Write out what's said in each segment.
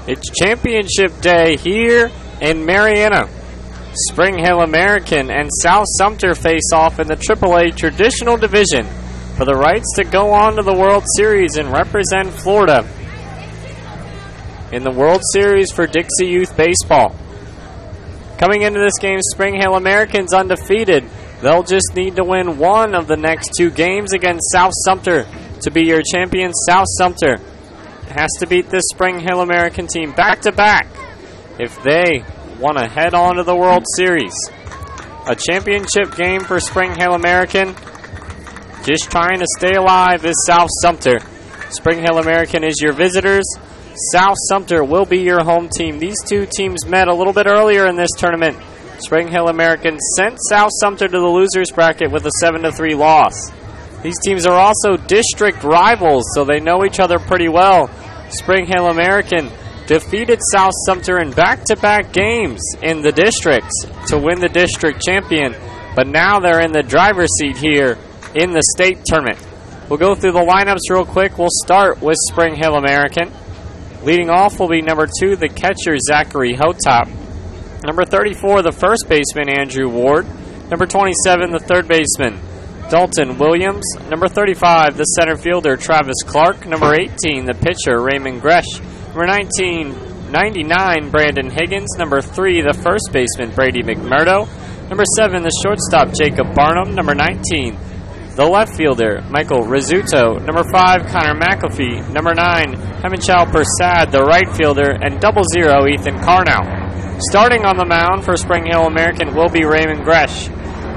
It's championship day here in Marietta. Spring Hill American and South Sumter face off in the AAA traditional division for the rights to go on to the World Series and represent Florida in the World Series for Dixie Youth Baseball. Coming into this game, Spring Hill American's undefeated. They'll just need to win one of the next two games against South Sumter to be your champion. South Sumter has to beat this Spring Hill American team back-to-back if they want to head on to the World Series. A championship game for Spring Hill American. Just trying to stay alive is South Sumter. Spring Hill American is your visitors. South Sumter will be your home team. These two teams met a little bit earlier in this tournament. Spring Hill American sent South Sumter to the losers bracket with a 7-3 loss. These teams are also district rivals, so they know each other pretty well. Spring Hill American defeated South Sumter in back-to-back games in the districts to win the district champion, but now they're in the driver's seat here in the state tournament. We'll go through the lineups real quick. We'll start with Spring Hill American. Leading off will be number 2, the catcher, Zachary Hotop. Number 34, the first baseman, Andrew Ward. Number 27, the third baseman, Dalton Williams. Number 35, the center fielder, Travis Clark. Number 18, the pitcher, Raymond Gresh. Number 99, Brandon Higgins. Number 3, the first baseman, Brady McMurdo. Number 7, the shortstop, Jacob Barnum. Number 19, the left fielder, Michael Rizzuto. Number 5, Connor McAfee. Number 9, Hemanchal Persad, the right fielder. And 00, Ethan Carnow. Starting on the mound for Spring Hill American will be Raymond Gresh.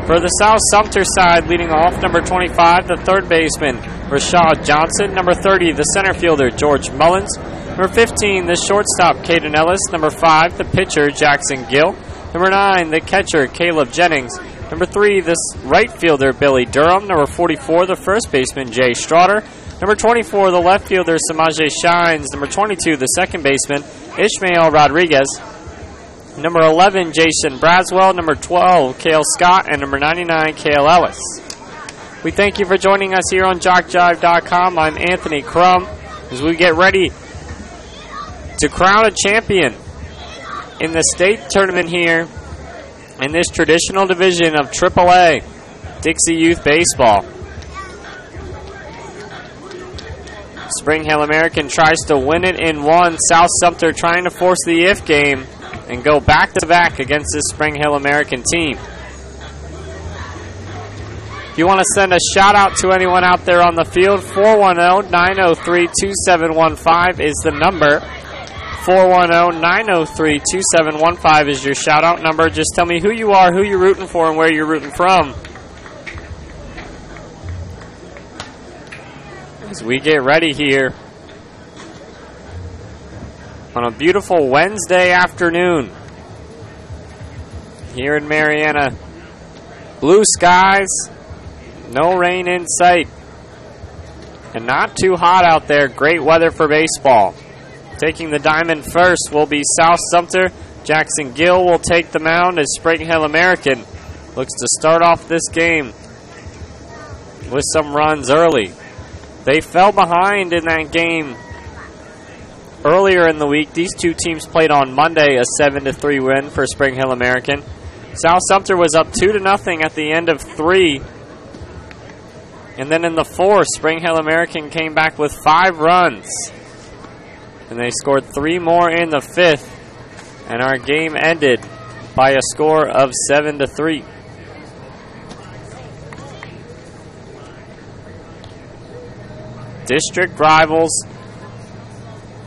For the South Sumter side, leading off, number 25, the third baseman, Rashad Johnson. Number 30, the center fielder, George Mullins. Number 15, the shortstop, Caden Ellis. Number 5, the pitcher, Jackson Gill. Number 9, the catcher, Caleb Jennings. Number 3, the right fielder, Billy Durham. Number 44, the first baseman, Jay Straughter. Number 24, the left fielder, Samaje Shines. Number 22, the second baseman, Ishmael Rodriguez. Number 11, Jason Braswell. Number 12, Cale Scott. And number 99, Cale Ellis. We thank you for joining us here on JockJive.com. I'm Anthony Crum as we get ready to crown a champion in the state tournament here in this traditional division of AAA Dixie Youth Baseball. Spring Hill American tries to win it in one. South Sumter trying to force the if game and go back-to-back against this Spring Hill American team. If you want to send a shout-out to anyone out there on the field, 410-903-2715 is the number. 410-903-2715 is your shout-out number. Just tell me who you are, who you're rooting for, and where you're rooting from. As we get ready here on a beautiful Wednesday afternoon here in Marietta. Blue skies, no rain in sight, and not too hot out there. Great weather for baseball. Taking the diamond first will be South Sumter. Jackson Gill will take the mound as Spring Hill American looks to start off this game with some runs early. They fell behind in that game earlier in the week. These two teams played on Monday, a 7-3 win for Spring Hill American. South Sumter was up 2-0 at the end of 3. And then in the 4th, Spring Hill American came back with 5 runs. And they scored 3 more in the 5th. And our game ended by a score of 7-3. District rivals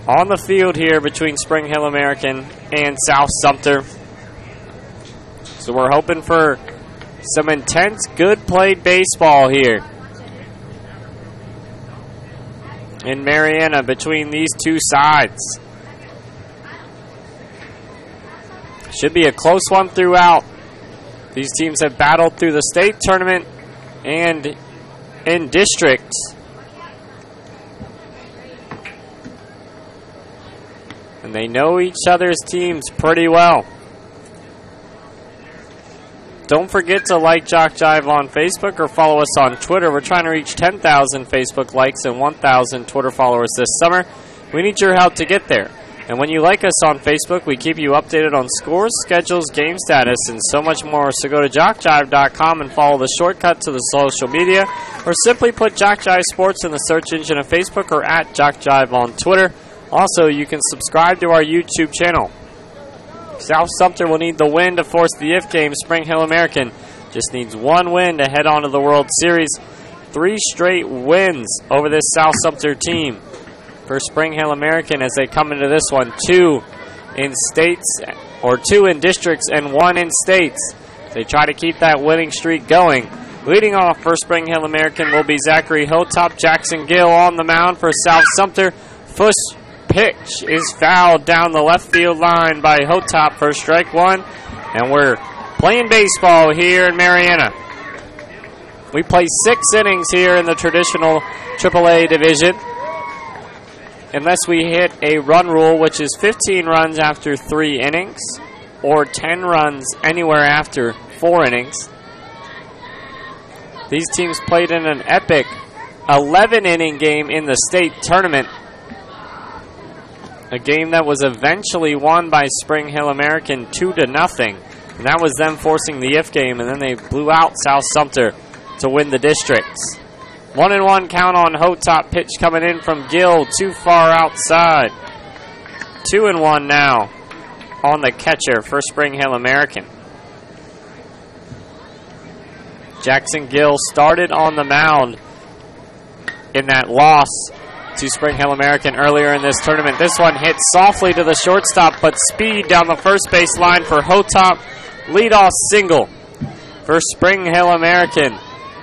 on the field here between Spring Hill American and South Sumter. So we're hoping for some intense, good played baseball here in Marietta between these two sides. Should be a close one throughout. These teams have battled through the state tournament and in district. And they know each other's teams pretty well. Don't forget to like JockJive on Facebook or follow us on Twitter. We're trying to reach 10,000 Facebook likes and 1,000 Twitter followers this summer. We need your help to get there. And when you like us on Facebook, we keep you updated on scores, schedules, game status, and so much more. So go to JockJive.com and follow the shortcut to the social media, or simply put JockJive Sports in the search engine of Facebook or at JockJive on Twitter. Also, you can subscribe to our YouTube channel. South Sumter will need the win to force the if game. Spring Hill American just needs one win to head on to the World Series. 3 straight wins over this South Sumter team for Spring Hill American as they come into this one. 2 in states, or 2 in districts and 1 in states. They try to keep that winning streak going. Leading off for Spring Hill American will be Zachary Hotop. Jackson Gill on the mound for South Sumter. Fuss pitch is fouled down the left field line by Hotop for strike 1. And we're playing baseball here in Marietta. We play 6 innings here in the traditional AAA division, unless we hit a run rule, which is 15 runs after 3 innings, or 10 runs anywhere after 4 innings. These teams played in an epic 11-inning game in the state tournament, a game that was eventually won by Spring Hill American 2-0, and that was them forcing the if game, and then they blew out South Sumter to win the districts. 1-1 count on Hotop. Pitch coming in from Gill, too far outside. 2-1 now on the catcher for Spring Hill American. Jackson Gill started on the mound in that loss to Spring Hill American earlier in this tournament. This one hit softly to the shortstop, but speed down the first base line for Hotop. Leadoff single for Spring Hill American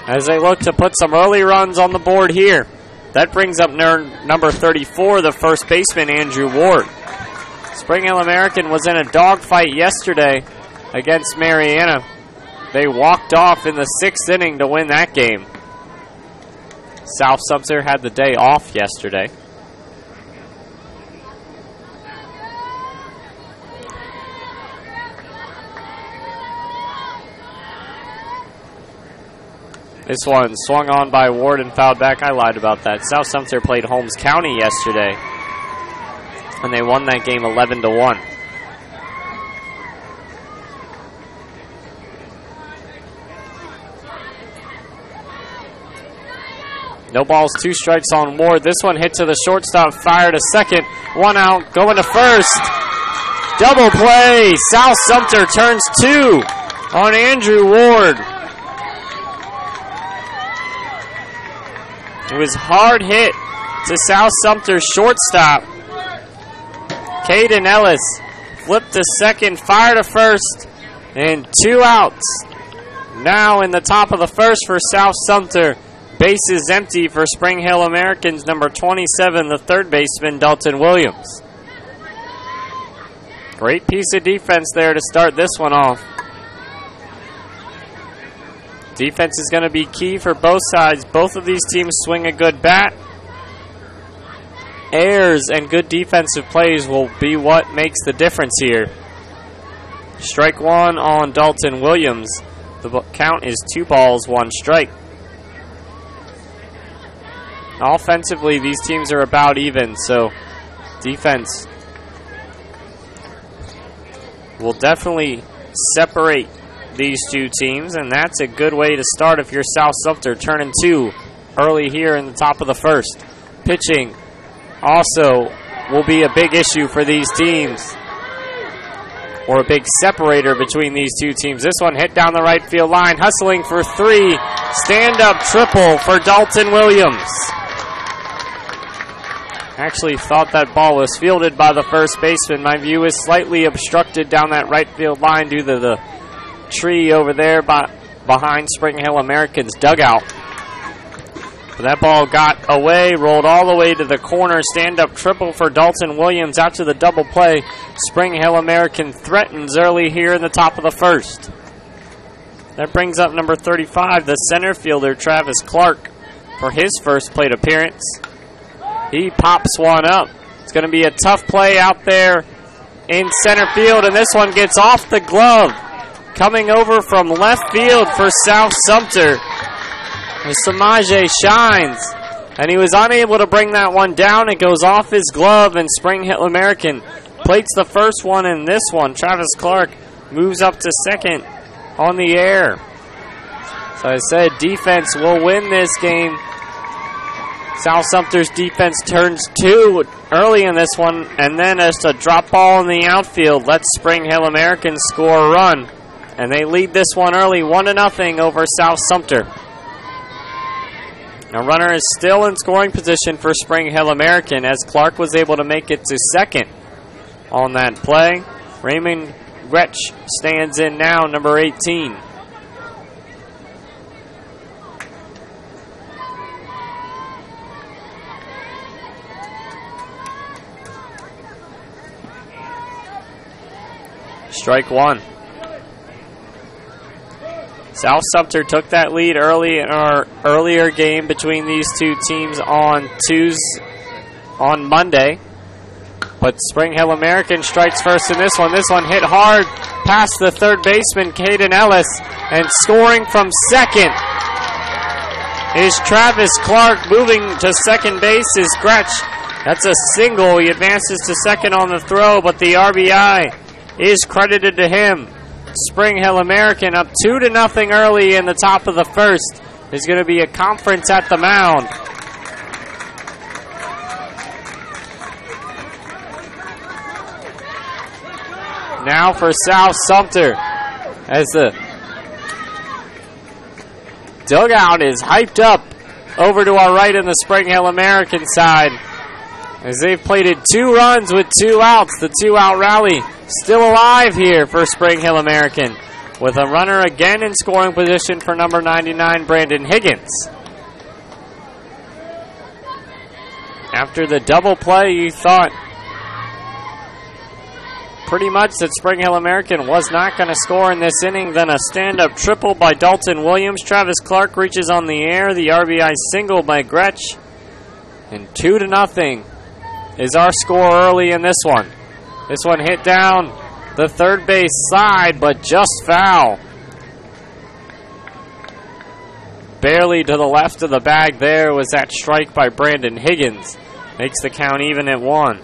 as they look to put some early runs on the board here. That brings up number 34, the first baseman, Andrew Ward. Spring Hill American was in a dogfight yesterday against Marietta. They walked off in the 6th inning to win that game. South Sumter had the day off yesterday. This one swung on by Ward and fouled back. I lied about that. South Sumter played Holmes County yesterday, and they won that game 11-1. No balls, 2 strikes on Ward. This one hit to the shortstop, fired to second. 1 out, going to first. Double play. South Sumter turns 2 on Andrew Ward. It was hard hit to South Sumter's shortstop. Caden Ellis flipped to second, fired to first, and 2 outs. Now in the top of the first for South Sumter. Bases empty for Spring Hill Americans, number 27, the third baseman, Dalton Williams. Great piece of defense there to start this one off. Defense is going to be key for both sides. Both of these teams swing a good bat. Errors and good defensive plays will be what makes the difference here. Strike 1 on Dalton Williams. The count is 2 balls, 1 strike. Offensively, these teams are about even, so defense will definitely separate these 2 teams, and that's a good way to start if you're South Sumter, turning 2 early here in the top of the first. Pitching also will be a big issue for these teams, or a big separator between these 2 teams. This one hit down the right field line, hustling for 3. Stand-up triple for Dalton Williams. Actually thought that ball was fielded by the first baseman. My view is slightly obstructed down that right field line due to the tree over there behind Spring Hill American's dugout. But that ball got away, rolled all the way to the corner. Stand-up triple for Dalton Williams after the double play. Spring Hill American threatens early here in the top of the first. That brings up number 35, the center fielder, Travis Clark, for his first plate appearance. He pops one up. It's going to be a tough play out there in center field, and this one gets off the glove. Coming over from left field for South Sumter. As Samaje shines and he was unable to bring that one down. It goes off his glove, and Spring Hill American plates the first one in this one. Travis Clark moves up to second on the air. So I said defense will win this game. South Sumter's defense turns 2 early in this one, and then as a drop ball in the outfield lets Spring Hill American score a run. And they lead this one early 1-0 over South Sumter. A runner is still in scoring position for Spring Hill American as Clark was able to make it to second on that play. Raymond Gretsch stands in now, number 18. Strike one. South Sumter took that lead early in our earlier game between these two teams on Monday. But Spring Hill American strikes first in this one. This one hit hard past the third baseman, Caden Ellis. And scoring from second is Travis Clark. Moving to second base is Gretsch. That's a single. He advances to second on the throw, but the RBI is credited to him. Spring Hill American up 2-0 early in the top of the first. There's going to be a conference at the mound. Now for South Sumter as the dugout is hyped up over to our right on the Spring Hill American side as they've plated 2 runs with 2 outs. The 2-out rally still alive here for Spring Hill American with a runner again in scoring position for number 99, Brandon Higgins. After the double play, you thought pretty much that Spring Hill American was not going to score in this inning. Then a stand-up triple by Dalton Williams. Travis Clark reaches on the air. The RBI single by Gretsch. And 2-0 is our score early in this one. This one hit down the third base side, but just foul. Barely to the left of the bag there was that strike by Brandon Higgins. Makes the count even at 1.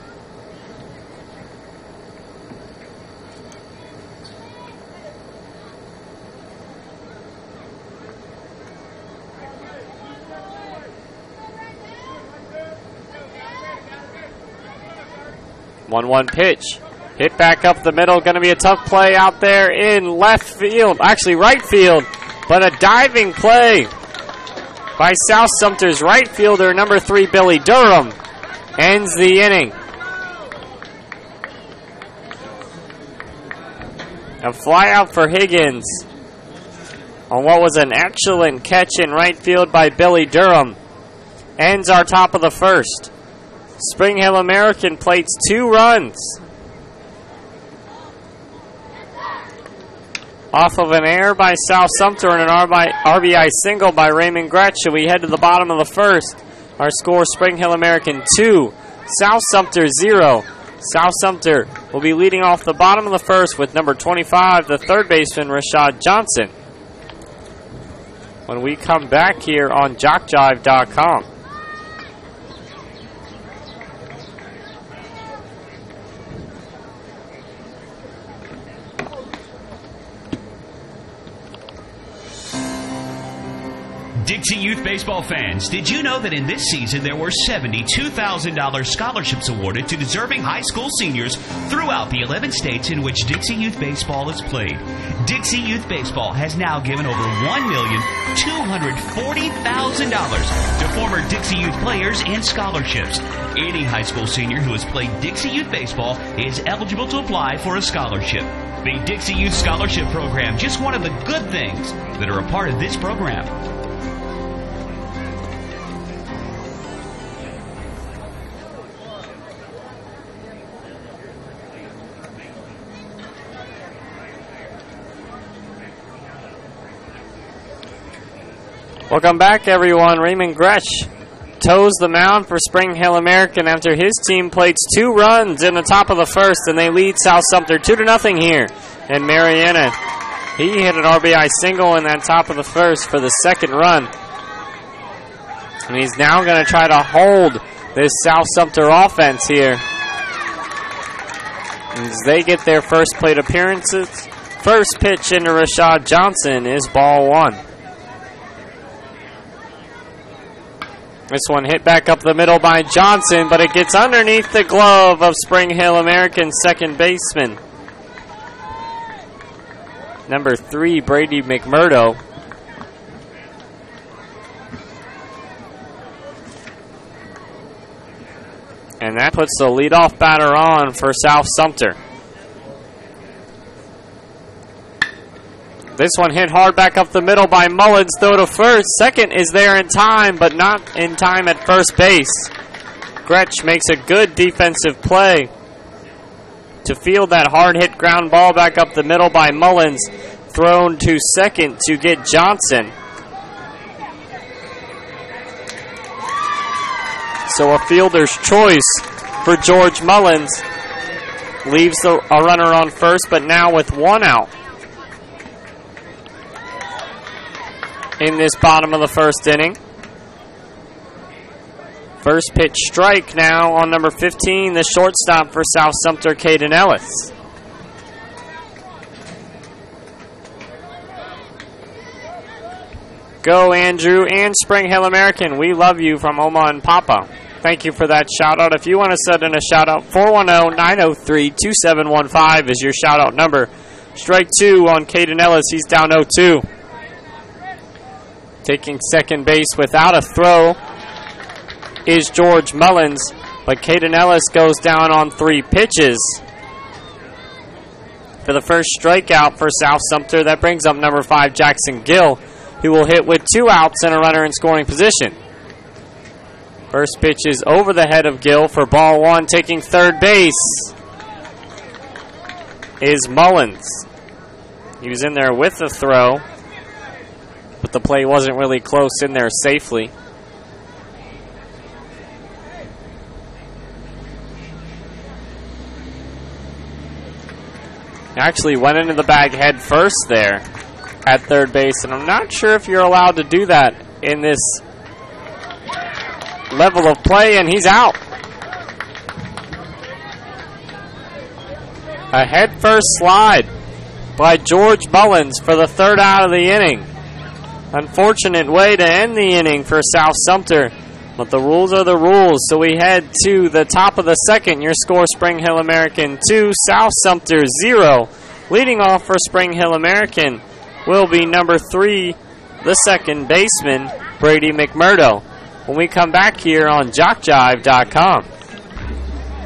One pitch. Hit back up the middle. Going to be a tough play out there in left field. Actually, right field. But a diving play by South Sumter's right fielder, number 3, Billy Durham, ends the inning. A fly out for Higgins on what was an excellent catch in right field by Billy Durham. Ends our top of the first. Spring Hill American plates 2 runs off of an error by South Sumter and an RBI single by Raymond Gretsch. We head to the bottom of the first. Our score, Spring Hill American 2, South Sumter 0. South Sumter will be leading off the bottom of the first with number 25, the third baseman, Rashad Johnson. When we come back here on JockJive.com. Dixie Youth Baseball fans, did you know that in this season there were $72,000 scholarships awarded to deserving high school seniors throughout the 11 states in which Dixie Youth Baseball is played? Dixie Youth Baseball has now given over $1,240,000 to former Dixie Youth players in scholarships. Any high school senior who has played Dixie Youth Baseball is eligible to apply for a scholarship. The Dixie Youth Scholarship Program, just one of the good things that are a part of this program. Welcome back, everyone. Raymond Gretsch toes the mound for Spring Hill American after his team plates 2 runs in the top of the first, and they lead South Sumter 2-0 here. And Mariana, he hit an RBI single in that top of the first for the second run. And he's now going to try to hold this South Sumter offense here. As they get their first plate appearances, first pitch into Rashad Johnson is ball 1. This one hit back up the middle by Johnson, but it gets underneath the glove of Spring Hill American second baseman, number 3, Brady McMurdo. And that puts the leadoff batter on for South Sumter. This one hit hard back up the middle by Mullins. Throw to first. Second is there in time, but not in time at first base. Gretsch makes a good defensive play to field that hard hit ground ball back up the middle by Mullins. Thrown to second to get Johnson. So a fielder's choice for George Mullins. Leaves a runner on first, but now with 1 out. In this bottom of the first inning. First pitch strike now on number 15, the shortstop for South Sumter, Caden Ellis. Go Andrew and Spring Hill American. We love you from Oma and Papa. Thank you for that shout out. If you want to send in a shout out, 410-903-2715 is your shout out number. Strike 2 on Caden Ellis. He's down 0-2. Taking second base without a throw is George Mullins, but Caden Ellis goes down on 3 pitches for the first strikeout for South Sumter. That brings up number 5, Jackson Gill, who will hit with 2 outs and a runner in scoring position. First pitch is over the head of Gill for ball 1. Taking third base is Mullins. He was in there with the throw, but the play wasn't really close in there safely. Actually went into the bag head first there at third base, and I'm not sure if you're allowed to do that in this level of play, and he's out. A head first slide by George Mullins for the 3rd out of the inning. Unfortunate way to end the inning for South Sumter, but the rules are the rules. So we head to the top of the 2nd. Your score, Spring Hill American 2, South Sumter 0. Leading off for Spring Hill American will be number 3, the second baseman, Brady McMurdo. When we come back here on JockJive.com.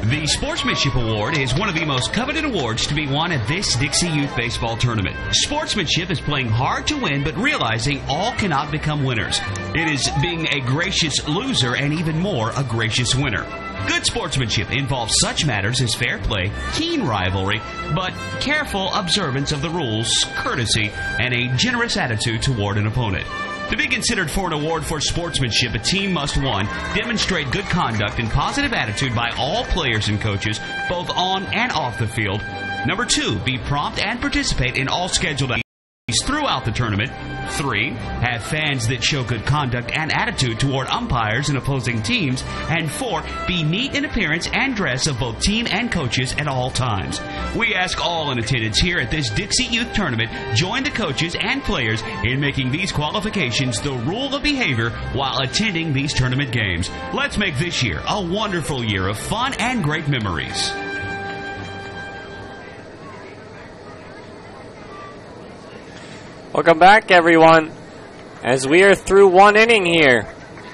The Sportsmanship Award is one of the most coveted awards to be won at this Dixie Youth Baseball Tournament. Sportsmanship is playing hard to win, but realizing all cannot become winners. It is being a gracious loser and even more a gracious winner. Good sportsmanship involves such matters as fair play, keen rivalry, but careful observance of the rules, courtesy, and a generous attitude toward an opponent. To be considered for an award for sportsmanship, a team must, 1, demonstrate good conduct and positive attitude by all players and coaches, both on and off the field. Number 2, be prompt and participate in all scheduled activities throughout the tournament. 3, have fans that show good conduct and attitude toward umpires and opposing teams. And 4, be neat in appearance and dress of both team and coaches at all times. We ask all in attendance here at this Dixie Youth Tournament join the coaches and players in making these qualifications the rule of behavior while attending these tournament games. Let's make this year a wonderful year of fun and great memories. Welcome back, everyone, as we are through 1 inning here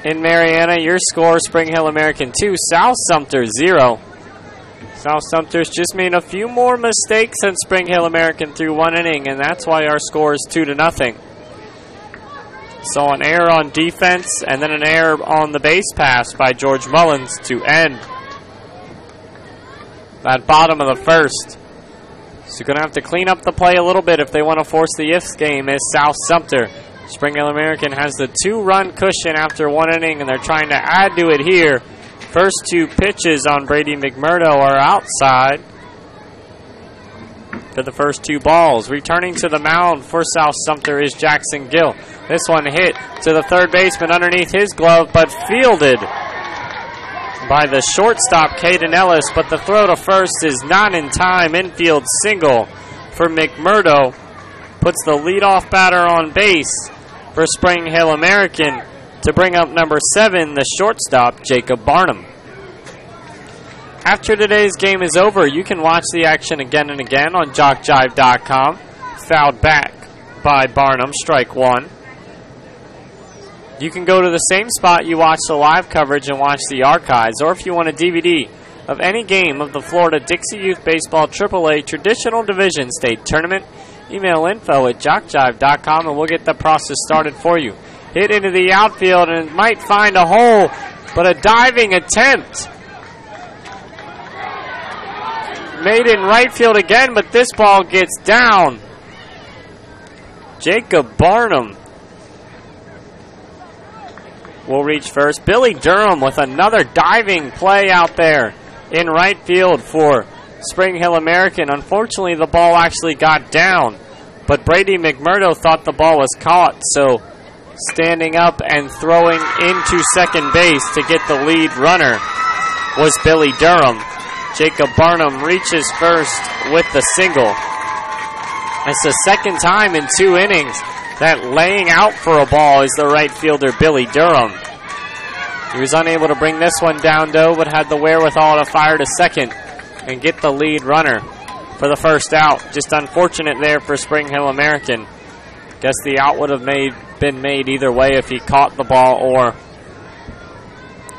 in Mariana. Your score, Spring Hill American 2, South Sumter 0. South Sumter's just made a few more mistakes than Spring Hill American through 1 inning, and that's why our score is 2-0. Saw an error on defense and then an error on the base pass by George Mullins to end that bottom of the first. So you're going to have to clean up the play a little bit if they want to force the ifs game as South Sumter. Spring Hill American has the 2-run cushion after 1 inning, and they're trying to add to it here. First 2 pitches on Brady McMurdo are outside. for the first 2 balls. Returning to the mound for South Sumter is Jackson Gill. This one hit to the third baseman underneath his glove, but fielded by the shortstop, Caden Ellis. But the throw to first is not in time. Infield single for McMurdo. Puts the leadoff batter on base for Spring Hill American to bring up number 7, the shortstop, Jacob Barnum. After today's game is over, you can watch the action again and again on JockJive.com. Fouled back by Barnum, strike 1. You can go to the same spot you watch the live coverage and watch the archives, or if you want a DVD of any game of the Florida Dixie Youth Baseball AAA Traditional Division State Tournament, email info@jockjive.com and we'll get the process started for you. Hit into the outfield and it might find a hole, but a diving attempt made in right field again, but this ball gets down. Jacob Barnum will reach first. Billy Durham with another diving play out there in right field for Spring Hill American. Unfortunately, the ball actually got down, but Brady McMurdo thought the ball was caught, so standing up and throwing into second base to get the lead runner was Billy Durham. Jacob Barnum reaches first with the single. It's the second time in 2 innings that laying out for a ball is the right fielder, Billy Durham. He was unable to bring this one down, though, but had the wherewithal to fire to second and get the lead runner for the first out. Just unfortunate there for Spring Hill American. Guess the out would have been made either way if he caught the ball or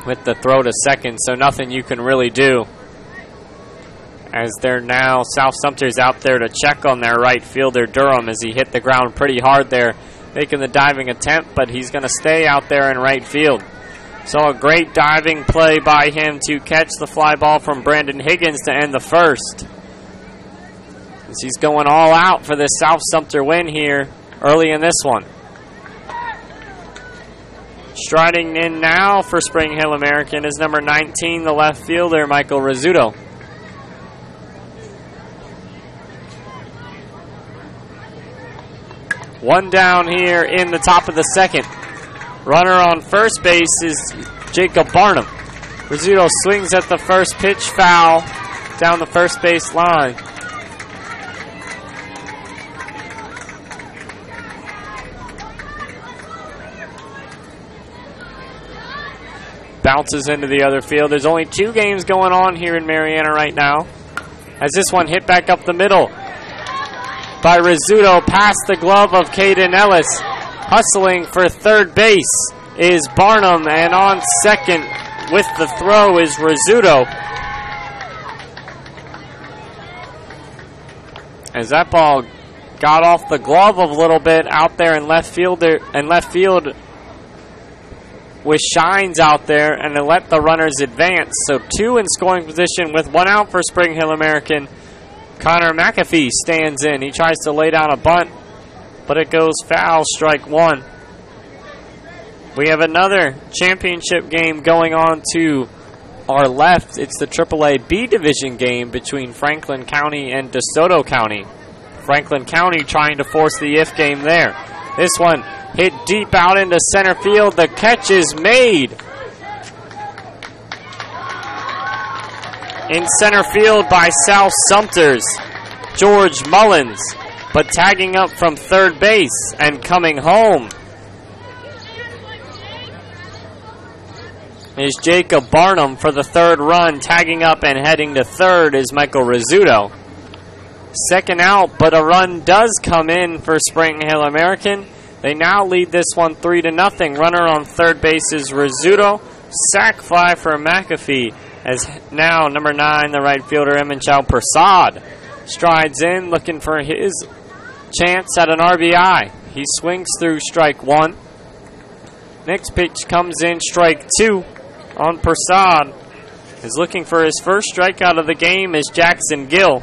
with the throw to second, so nothing you can really do. As they're now, South Sumter's out there to check on their right fielder, Durham, as he hit the ground pretty hard there, making the diving attempt, but he's going to stay out there in right field. So a great diving play by him to catch the fly ball from Brandon Higgins to end the first. As he's going all out for this South Sumter win here early in this one. Striding in now for Spring Hill American is number 19, the left fielder, Michael Rizzuto. One down here in the top of the second. Runner on first base is Jacob Barnum. Rizzuto swings at the first pitch, foul down the first base line. Bounces into the other field. There's only 2 games going on here in Marianna right now, as this one hit back up the middle by Rizzuto past the glove of Caden Ellis. Hustling for third base is Barnum, and on second with the throw is Rizzuto. As that ball got off the glove a little bit out there in left field, with Shines out there, and to let the runners advance. So 2 in scoring position with 1 out for Spring Hill American. Connor McAfee stands in. He tries to lay down a bunt, but it goes foul, strike 1. We have another championship game going on to our left. It's the AAA B Division game between Franklin County and DeSoto County. Franklin County trying to force the if game there. This one hit deep out into center field. The catch is made in center field by South Sumter's George Mullins, but tagging up from third base and coming home is Jacob Barnum for the third run. Tagging up and heading to third is Michael Rizzuto. Second out, but a run does come in for Spring Hill American. They now lead this one 3-0. Runner on third base is Rizzuto. Sac fly for McAfee, as now number 9, the right fielder, Emanchal Prasad, strides in looking for his chance at an RBI. He swings through strike 1. Next pitch comes in, strike 2 on Prasad. Is looking for his first strikeout of the game is Jackson Gill.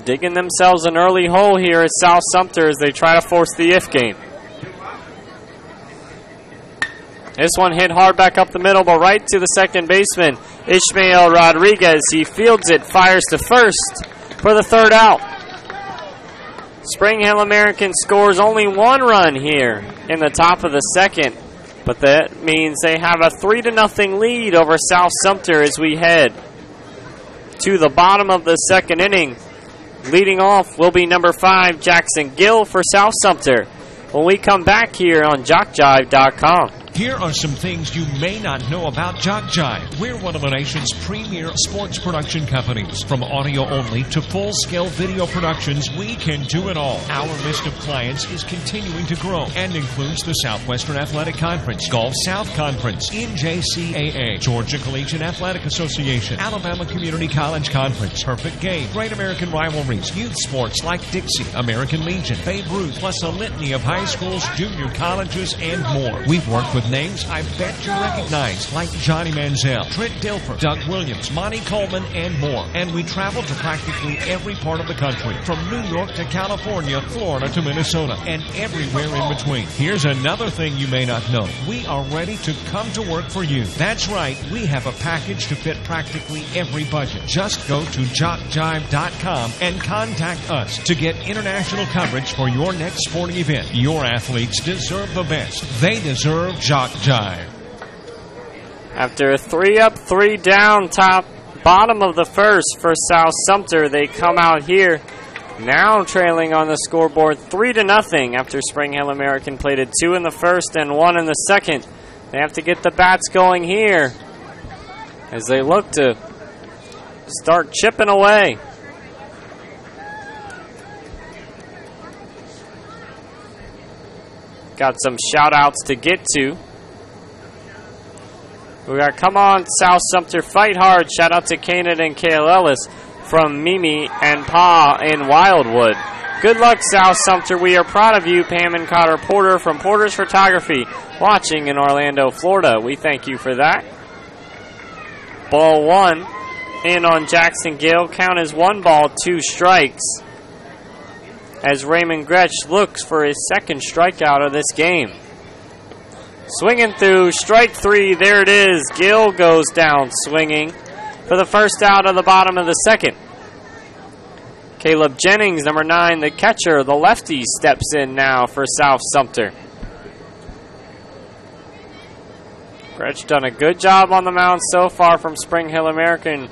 Digging themselves an early hole here at South Sumter as they try to force the if game. This one hit hard back up the middle, but right to the second baseman Ishmael Rodriguez, he fields it, fires to first for the third out. Spring Hill American scores only 1 run here in the top of the second, but that means they have a 3-0 lead over South Sumter as we head to the bottom of the second inning. Leading off will be number 5, Jackson Gill for South Sumter, when we come back here on JockJive.com. Here are some things you may not know about JockJive. We're one of the nation's premier sports production companies. From audio only to full-scale video productions, we can do it all. Our list of clients is continuing to grow and includes the Southwestern Athletic Conference, Gulf South Conference, NJCAA, Georgia Collegiate Athletic Association, Alabama Community College Conference, Perfect Game, Great American Rivalries, youth sports like Dixie, American Legion, Babe Ruth, plus a litany of high schools, junior colleges, and more. We've worked with names I bet you recognize, like Johnny Manziel, Trent Dilfer, Doug Williams, Monty Coleman, and more. And we travel to practically every part of the country, from New York to California, Florida to Minnesota, and everywhere in between. Here's another thing you may not know. We are ready to come to work for you. That's right, we have a package to fit practically every budget. Just go to JockJive.com and contact us to get international coverage for your next sporting event. Your athletes deserve the best. They deserve JockJive. After a 3-up, 3-down bottom of the first for South Sumter, they come out here now trailing on the scoreboard 3-0 after Spring Hill American played a 2 in the first and 1 in the second. They have to get the bats going here as they look to start chipping away. Got some shout outs to get to. We got Come On South Sumter Fight Hard. Shout out to Kanan and Kale Ellis from Mimi and Pa in Wildwood. Good luck, South Sumter. We are proud of you, Pam and Cotter Porter from Porter's Photography, watching in Orlando, Florida. We thank you for that. Ball 1 in on Jackson Gill. Count is 1 ball, 2 strikes, as Raymond Gretsch looks for his second strikeout of this game. Swinging through, strike 3, there it is. Gill goes down swinging for the first out of the bottom of the second. Caleb Jennings, number 9, the catcher, the lefty, steps in now for South Sumter. Gretsch done a good job on the mound so far from Spring Hill American,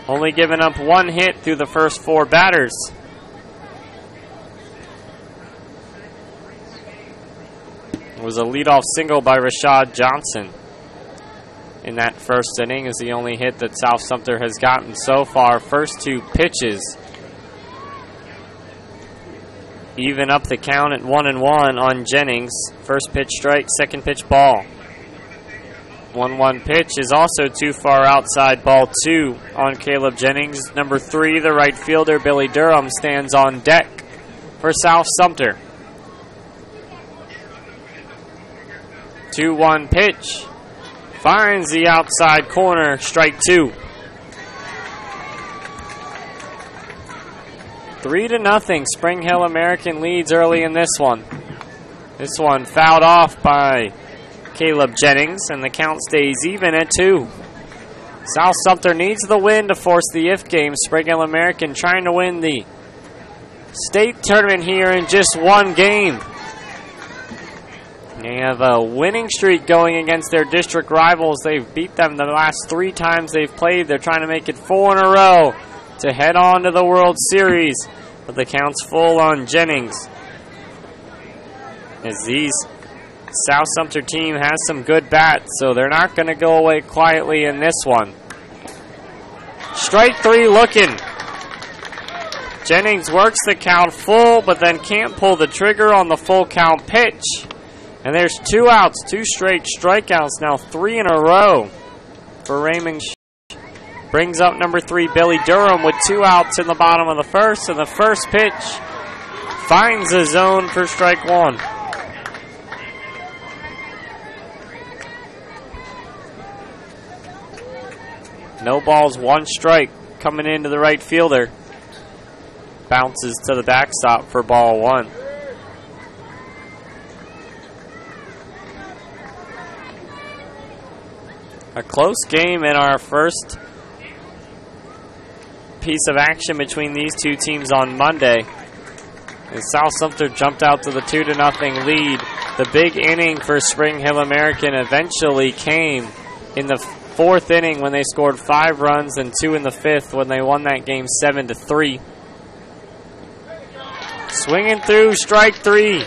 only giving up 1 hit through the first 4 batters. It was a leadoff single by Rashad Johnson in that first inning, is the only hit that South Sumter has gotten so far. First 2 pitches even up the count at 1-1 on Jennings. First pitch strike, second pitch ball. 1-1 pitch is also too far outside, ball 2 on Caleb Jennings. Number 3, the right fielder, Billy Durham, stands on deck for South Sumter. 2-1 pitch. Finds the outside corner, strike 2. 3-0. Spring Hill American leads early in this one. This one fouled off by Caleb Jennings, and the count stays even at 2. South Sumter needs the win to force the if game. Spring Hill American trying to win the state tournament here in just 1 game. They have a winning streak going against their district rivals. They've beat them the last 3 times they've played. They're trying to make it 4 in a row to head on to the World Series. But the count's full on Jennings, as these South Sumter team has some good bats, so they're not going to go away quietly in this one. Strike 3 looking. Jennings works the count full, but then can't pull the trigger on the full count pitch. And there's 2 outs, 2 straight strikeouts, now 3 in a row for Raymond. Brings up number 3, Billy Durham, with 2 outs in the bottom of the first, and the first pitch finds the zone for strike 1. No balls, 1 strike coming into the right fielder. Bounces to the backstop for ball 1. A close game in our first piece of action between these two teams on Monday. And South Sumter jumped out to the 2-0 lead. The big inning for Spring Hill American eventually came in the fourth inning when they scored 5 runs and 2 in the fifth when they won that game 7-3. Swinging through, strike 3.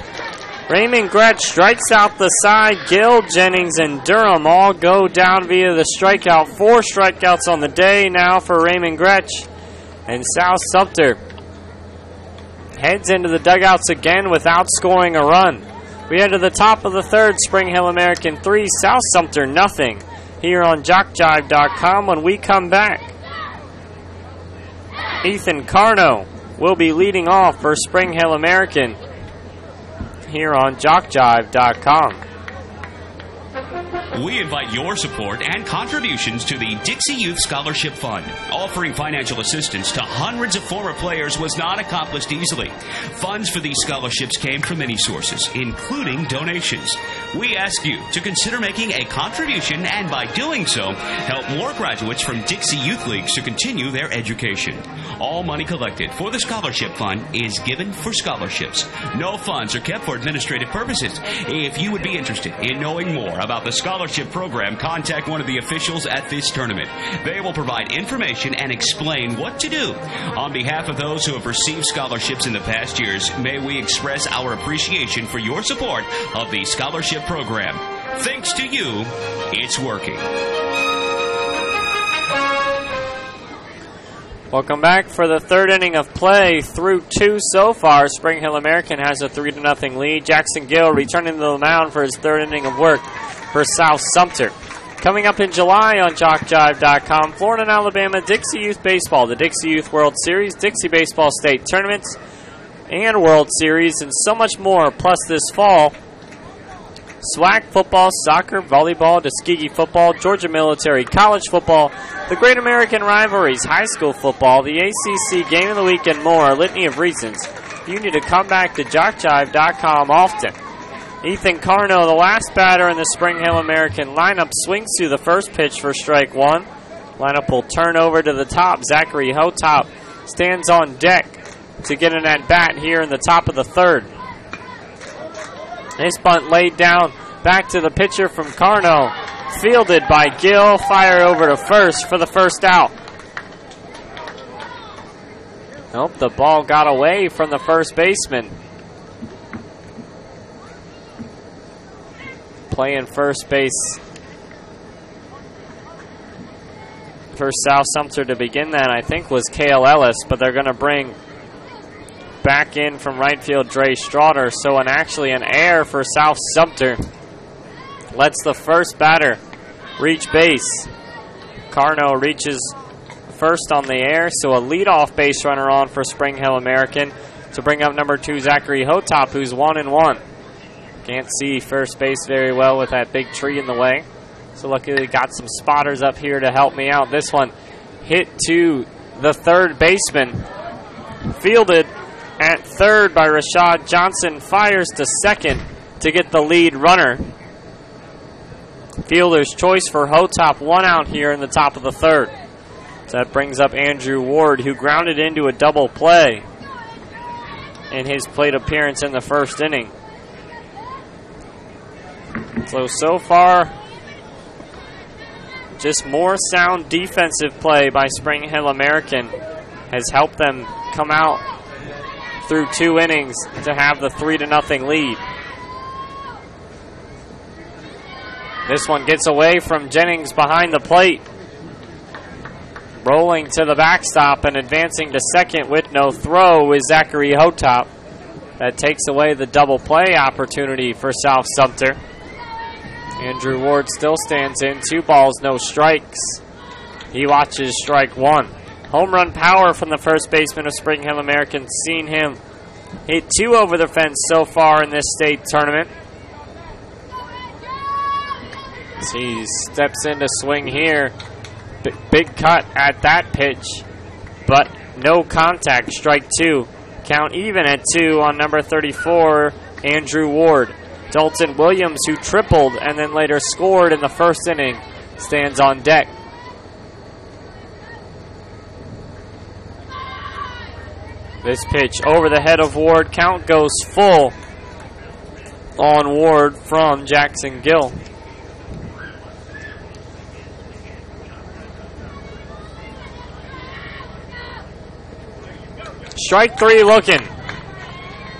Raymond Gretsch strikes out the side. Gill, Jennings, and Durham all go down via the strikeout. 4 strikeouts on the day now for Raymond Gretsch. And South Sumter heads into the dugouts again without scoring a run. We head to the top of the third. Spring Hill American 3, South Sumter nothing. Here on JockJive.com when we come back. Ethan Carno will be leading off for Spring Hill American here on JockJive.com. We invite your support and contributions to the Dixie Youth Scholarship Fund. Offering financial assistance to hundreds of former players was not accomplished easily. Funds for these scholarships came from many sources, including donations. We ask you to consider making a contribution and by doing so, help more graduates from Dixie Youth Leagues to continue their education. All money collected for the Scholarship Fund is given for scholarships. No funds are kept for administrative purposes. If you would be interested in knowing more about the scholarship program, contact one of the officials at this tournament. They will provide information and explain what to do. On behalf of those who have received scholarships in the past years, may we express our appreciation for your support of the scholarship program. Thanks to you, it's working. Welcome back for the third inning of play. Through 2 so far, Spring Hill American has a 3-0 lead. Jackson Gill returning to the mound for his third inning of work for South Sumter. Coming up in July on JockJive.com, Florida and Alabama Dixie Youth Baseball, the Dixie Youth World Series, Dixie Baseball State Tournaments, and World Series, and so much more. Plus this fall, SWAC football, soccer, volleyball, Tuskegee football, Georgia military, college football, the Great American Rivalries, high school football, the ACC Game of the Week, and more. A litany of reasons you need to come back to JockJive.com often. Ethan Carno, the last batter in the Spring Hill American lineup, swings through the first pitch for strike 1. Lineup will turn over to the top. Zachary Hotop stands on deck to get an at-bat here in the top of the third. This bunt laid down back to the pitcher from Carno. Fielded by Gill. Fire over to first for the first out. Nope, the ball got away from the first baseman. Playing first base for South Sumter to begin that, I think, was Cale Ellis, but they're going to bring back in from right field Dre Straughter, so actually an error for South Sumter. Lets the first batter reach base. Carno reaches first on the air, so a leadoff base runner on for Spring Hill American to bring up number 2 Zachary Hotop, who's 1-1. Can't see first base very well with that big tree in the way. So luckily got some spotters up here to help me out. This one hit to the third baseman. Fielded at third by Rashad Johnson. Fires to second to get the lead runner. Fielder's choice for Hotop. 1 out here in the top of the third. So that brings up Andrew Ward, who grounded into a double play in his plate appearance in the first inning. So far, just more sound defensive play by Spring Hill American has helped them come out through 2 innings to have the 3-0 lead. This one gets away from Jennings behind the plate. Rolling to the backstop and advancing to second with no throw is Zachary Hotop. That takes away the double play opportunity for South Sumter. Andrew Ward still stands in. 2 balls, no strikes. He watches strike 1. Home run power from the first baseman of Spring Hill American. Seen him hit 2 over the fence so far in this state tournament. As he steps in to swing here. Big cut at that pitch, but no contact. Strike 2. Count even at 2 on number 34, Andrew Ward. Dalton Williams, who tripled and then later scored in the first inning, stands on deck. This pitch over the head of Ward. Count goes full on Ward from Jackson Gill. Strike three looking.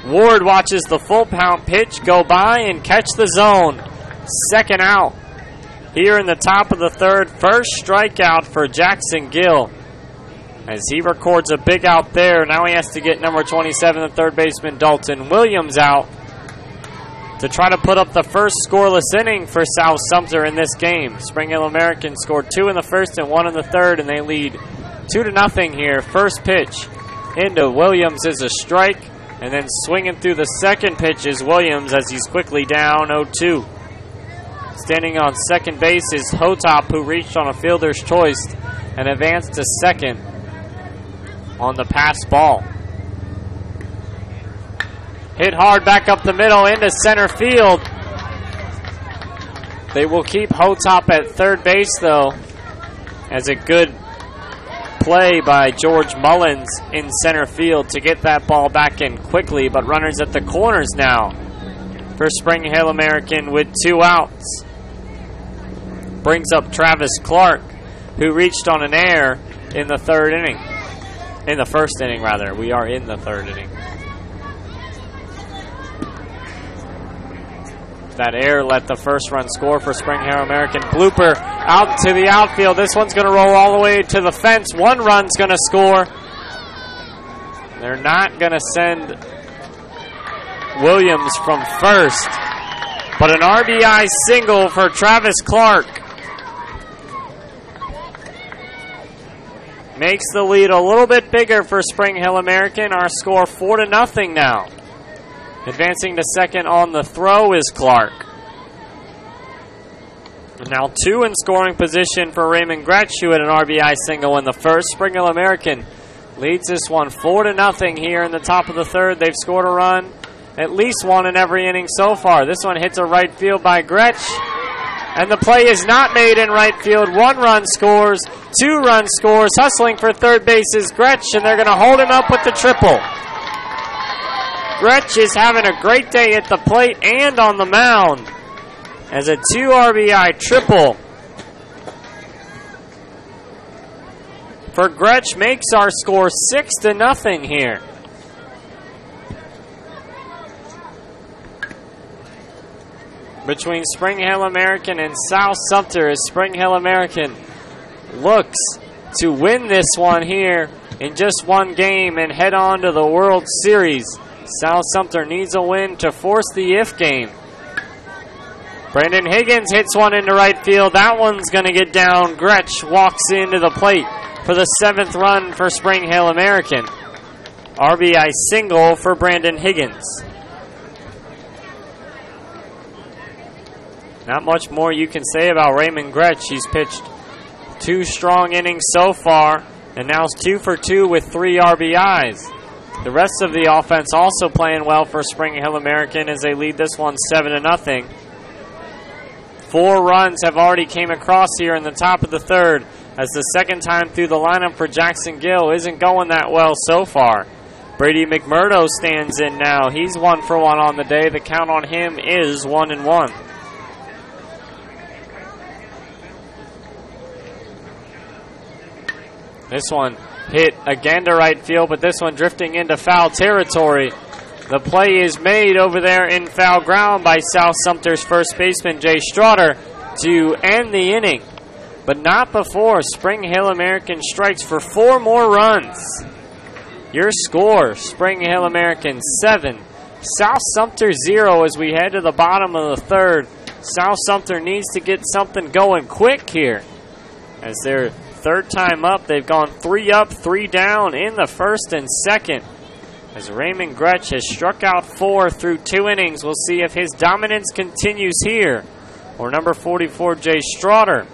Ward watches the full pound pitch go by and catch the zone. Second out here in the top of the third. First strikeout for Jackson Gill as he records a big out there. Now he has to get number 27, the third baseman Dalton Williams, out to try to put up the first scoreless inning for South Sumter in this game. Spring Hill American scored 2 in the first and 1 in the third, and they lead 2-0 here. First pitch into Williams is a strike, and then swinging through the second pitch is Williams as he's quickly down 0-2. Standing on second base is Hotop, who reached on a fielder's choice and advanced to second on the pass ball. Hit hard back up the middle into center field. They will keep Hotop at third base, though, as a good play by George Mullins in center field to get that ball back in quickly, but runners at the corners now for Spring Hill American with 2 outs. Brings up Travis Clark, who reached on an error in the third inning. In the first inning, rather. We are in the third inning. That error let the first run score for Spring Hill American. Blooper out to the outfield. This one's going to roll all the way to the fence. 1 run's going to score. They're not going to send Williams from first, but an RBI single for Travis Clark makes the lead a little bit bigger for Spring Hill American. Our score 4-0 now. Advancing to second on the throw is Clark. And now 2 in scoring position for Raymond Gretsch, who had an RBI single in the first. Spring Hill American leads this one 4-0 here in the top of the third. They've scored a run, at least 1 in every inning so far. This one hits a right field by Gretsch, and the play is not made in right field. 1 run scores, 2 run scores. Hustling for third base is Gretsch, and they're going to hold him up with the triple. Gretsch is having a great day at the plate and on the mound as a 2 RBI triple for Gretsch makes our score 6-0 here. Between Spring Hill American and South Sumter, as Spring Hill American looks to win this one here in just 1 game and head on to the World Series. South Sumter needs a win to force the if game. Brandon Higgins hits one into right field. That one's going to get down. Gretsch walks into the plate for the 7th run for Spring Hill American. RBI single for Brandon Higgins. Not much more you can say about Raymond Gretsch. He's pitched 2 strong innings so far, and now it's 2 for 2 with 3 RBIs. The rest of the offense also playing well for Spring Hill American as they lead this one 7-0. 4 runs have already came across here in the top of the third, as the second time through the lineup for Jackson Gill isn't going that well so far. Brady McMurdo stands in now. He's 1 for 1 on the day. The count on him is 1-1. This one hit again to right field, but this one drifting into foul territory. The play is made over there in foul ground by South Sumter's first baseman, Jay Straughter, to end the inning. But not before Spring Hill American strikes for 4 more runs. Your score, Spring Hill American 7, South Sumter 0 as we head to the bottom of the third. South Sumter needs to get something going quick here. As their 3rd time up, they've gone 3 up, 3 down in the first and second. As Raymond Gretsch has struck out 4 through 2 innings, we'll see if his dominance continues here, or number 44, Jay Straughter,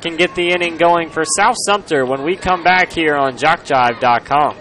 can get the inning going for South Sumter when we come back here on JockJive.com.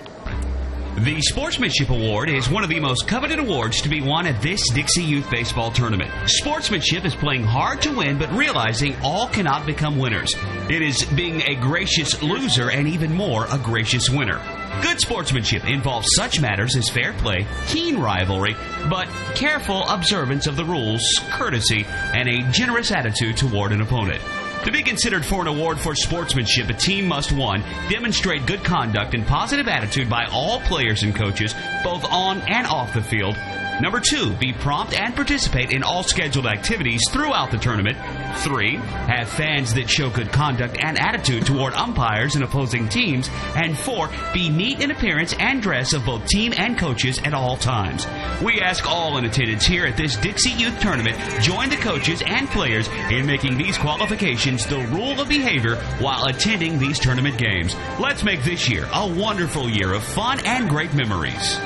The Sportsmanship Award is one of the most coveted awards to be won at this Dixie Youth Baseball Tournament. Sportsmanship is playing hard to win, but realizing all cannot become winners. It is being a gracious loser and even more a gracious winner. Good sportsmanship involves such matters as fair play, keen rivalry, but careful observance of the rules, courtesy, and a generous attitude toward an opponent. To be considered for an award for sportsmanship, a team must, 1, demonstrate good conduct and positive attitude by all players and coaches, both on and off the field. Number 2, be prompt and participate in all scheduled activities throughout the tournament. 3, have fans that show good conduct and attitude toward umpires and opposing teams. And 4, be neat in appearance and dress of both team and coaches at all times. We ask all in attendance here at this Dixie Youth Tournament join the coaches and players in making these qualifications the rule of behavior while attending these tournament games. Let's make this year a wonderful year of fun and great memories.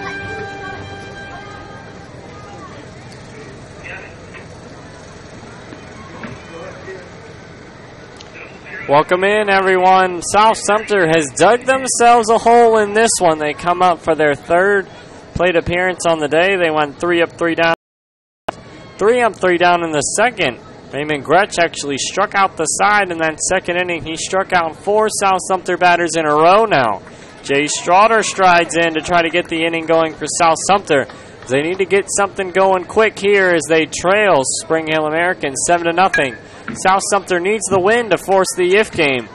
Welcome in, everyone. South Sumter has dug themselves a hole in this one. They come up for their third plate appearance on the day. They went 3 up, 3 down. 3 up, 3 down in the second. Raymond Gretsch actually struck out the side in that second inning. He struck out 4 South Sumter batters in a row now. Jay Straughter strides in to try to get the inning going for South Sumter. They need to get something going quick here as they trail Spring Hill American 7-0. South Sumter needs the win to force the if game.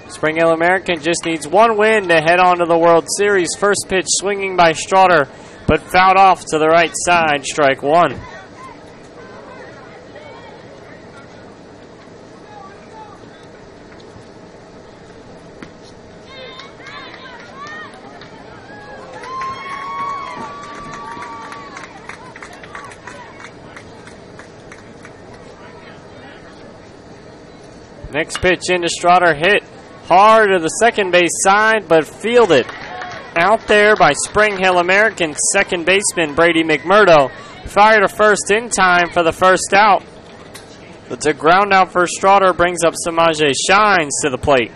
Spring Hill American just needs one win to head on to the World Series. First pitch swinging by Straughter, but fouled off to the right side, strike 1. Next pitch into Straughter, hit hard to the second base side, but fielded out there by Spring Hill American second baseman Brady McMurdo. Fired to first in time for the first out. It's a ground out for Straughter, brings up Samaje Shines to the plate.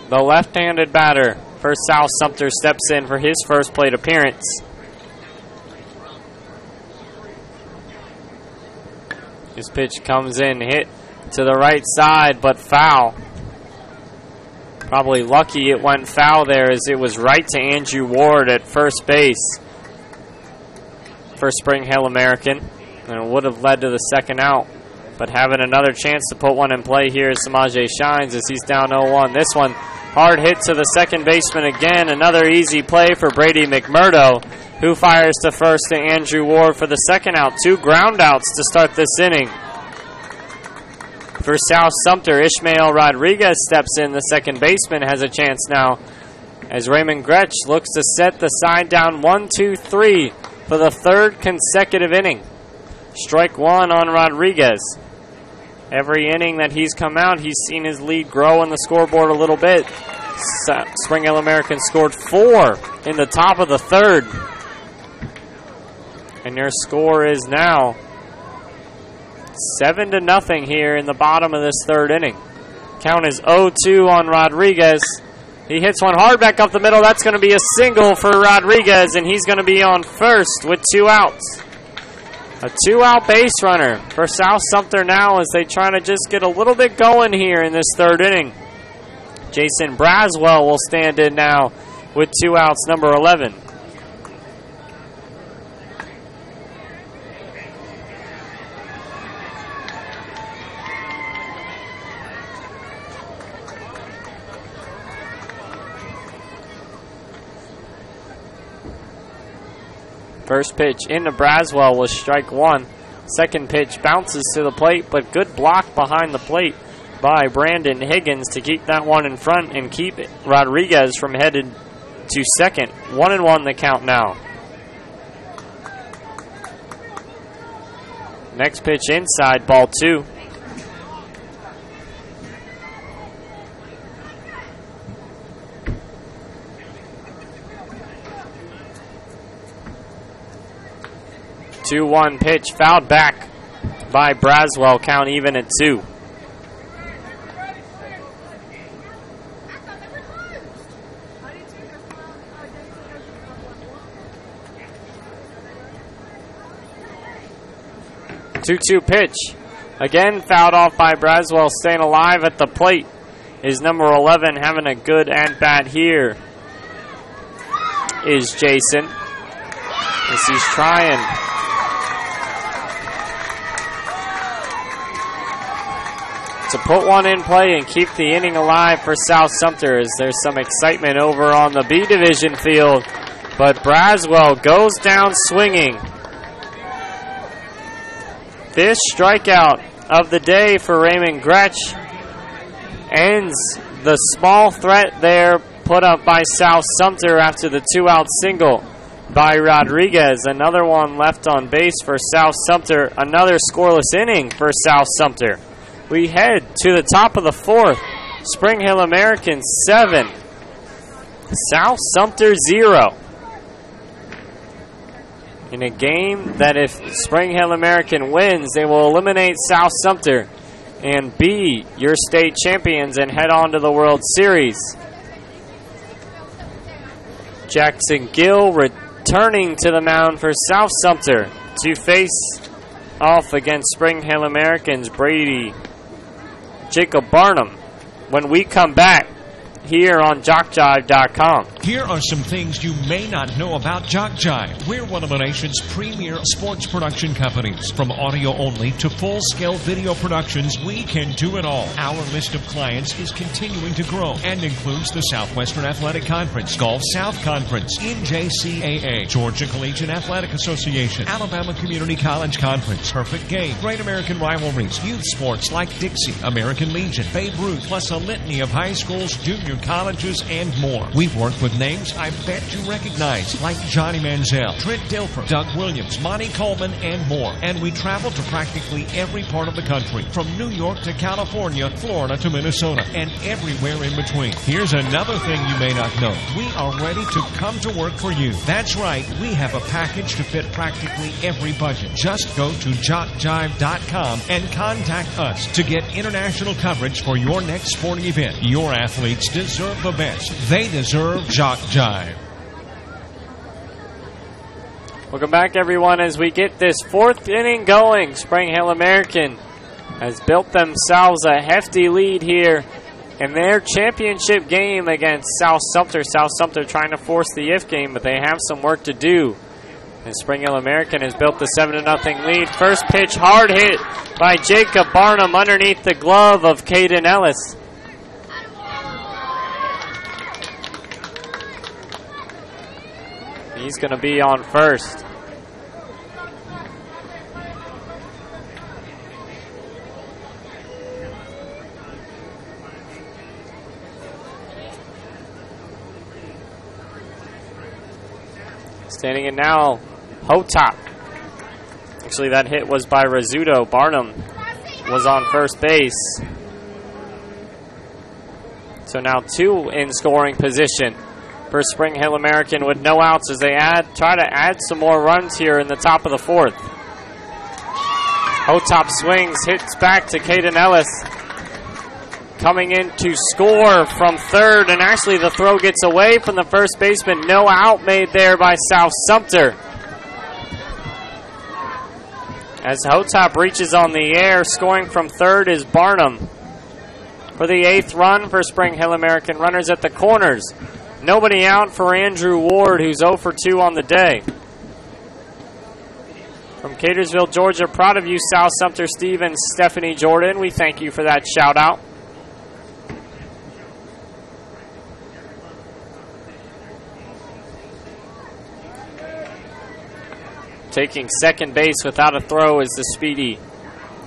The left-handed batter for South Sumter steps in for his first plate appearance. This pitch comes in, hit to the right side, but foul. Probably lucky it went foul there, as it was right to Andrew Ward at first base for Spring Hill American, and it would have led to the second out. But having another chance to put one in play here is Samaje Shines as he's down 0-1. This one, hard hit to the second baseman again. Another easy play for Brady McMurdo, who fires to first to Andrew Ward for the second out. 2 ground outs to start this inning. For South Sumter, Ishmael Rodriguez steps in. The second baseman has a chance now as Raymond Gretsch looks to set the side down 1-2-3 for the third consecutive inning. Strike 1 on Rodriguez. Every inning that he's come out, he's seen his lead grow on the scoreboard a little bit. Spring Hill American scored 4 in the top of the third. And their score is now 7-0 here in the bottom of this third inning. Count is 0-2 on Rodriguez. He hits one hard back up the middle. That's going to be a single for Rodriguez, and he's going to be on first with 2 outs. A 2-out base runner for South Sumter now as they try to just get a little bit going here in this third inning. Jason Braswell will stand in now with 2 outs, number 11. First pitch into Braswell was strike 1. Second pitch bounces to the plate, but good block behind the plate by Brandon Higgins to keep that one in front and keep Rodriguez from headed to second. 1-1 the count now. Next pitch inside, ball 2. Two-one pitch fouled back by Braswell. Count even at 2. 2-2 pitch. Again fouled off by Braswell. Staying alive at the plate is number 11, having a good at-bat here is Jason, as he's trying to put one in play and keep the inning alive for South Sumter, as there's some excitement over on the B Division field. But Braswell goes down swinging. 5th strikeout of the day for Raymond Gretsch. Ends the small threat there put up by South Sumter after the 2-out single by Rodriguez. Another one left on base for South Sumter. Another scoreless inning for South Sumter. We head to the top of the 4th. Spring Hill American 7, South Sumter 0. In a game that if Spring Hill American wins, they will eliminate South Sumter and be your state champions and head on to the World Series. Jackson Gill returning to the mound for South Sumter to face off against Spring Hill American's Jacob Barnum when we come back here on JockJive.com. Here are some things you may not know about JockJive. We're one of the nation's premier sports production companies. From audio only to full-scale video productions, we can do it all. Our list of clients is continuing to grow and includes the Southwestern Athletic Conference, Gulf South Conference, NJCAA, Georgia Collegiate Athletic Association, Alabama Community College Conference, Perfect Game, Great American Rivalries, youth sports like Dixie, American Legion, Babe Ruth, plus a litany of high schools, junior colleges, and more. We've worked with names I bet you recognize, like Johnny Manziel, Trent Dilfer, Doug Williams, Monty Coleman, and more. And we travel to practically every part of the country, from New York to California, Florida to Minnesota, and everywhere in between. Here's another thing you may not know. We are ready to come to work for you. That's right, we have a package to fit practically every budget. Just go to JockJive.com and contact us to get international coverage for your next sporting event. Your athletes deserve the best. They deserve JockJive. Welcome back, everyone, as we get this 4th inning going. Spring Hill American has built themselves a hefty lead here in their championship game against South Sumter. South Sumter trying to force the if game, but they have some work to do. And Spring Hill American has built the 7-0 lead. First pitch, hard hit by Jacob Barnum underneath the glove of Caden Ellis. He's going to be on first. Standing in now, Hotop. Actually, that hit was by Rizzuto. Barnum was on first base. So now 2 in scoring position for Spring Hill American with no outs as they try to add some more runs here in the top of the 4th. Hotop swings, hits back to Caden Ellis. Coming in to score from third, and actually the throw gets away from the first baseman. No out made there by South Sumter. As Hotop reaches on the air, scoring from third is Barnum. For the 8th run for Spring Hill American, runners at the corners. Nobody out for Andrew Ward, who's 0 for 2 on the day. From Catersville, Georgia, proud of you, South Sumter Steve and Stephanie Jordan. We thank you for that shout out. Taking second base without a throw is the speedy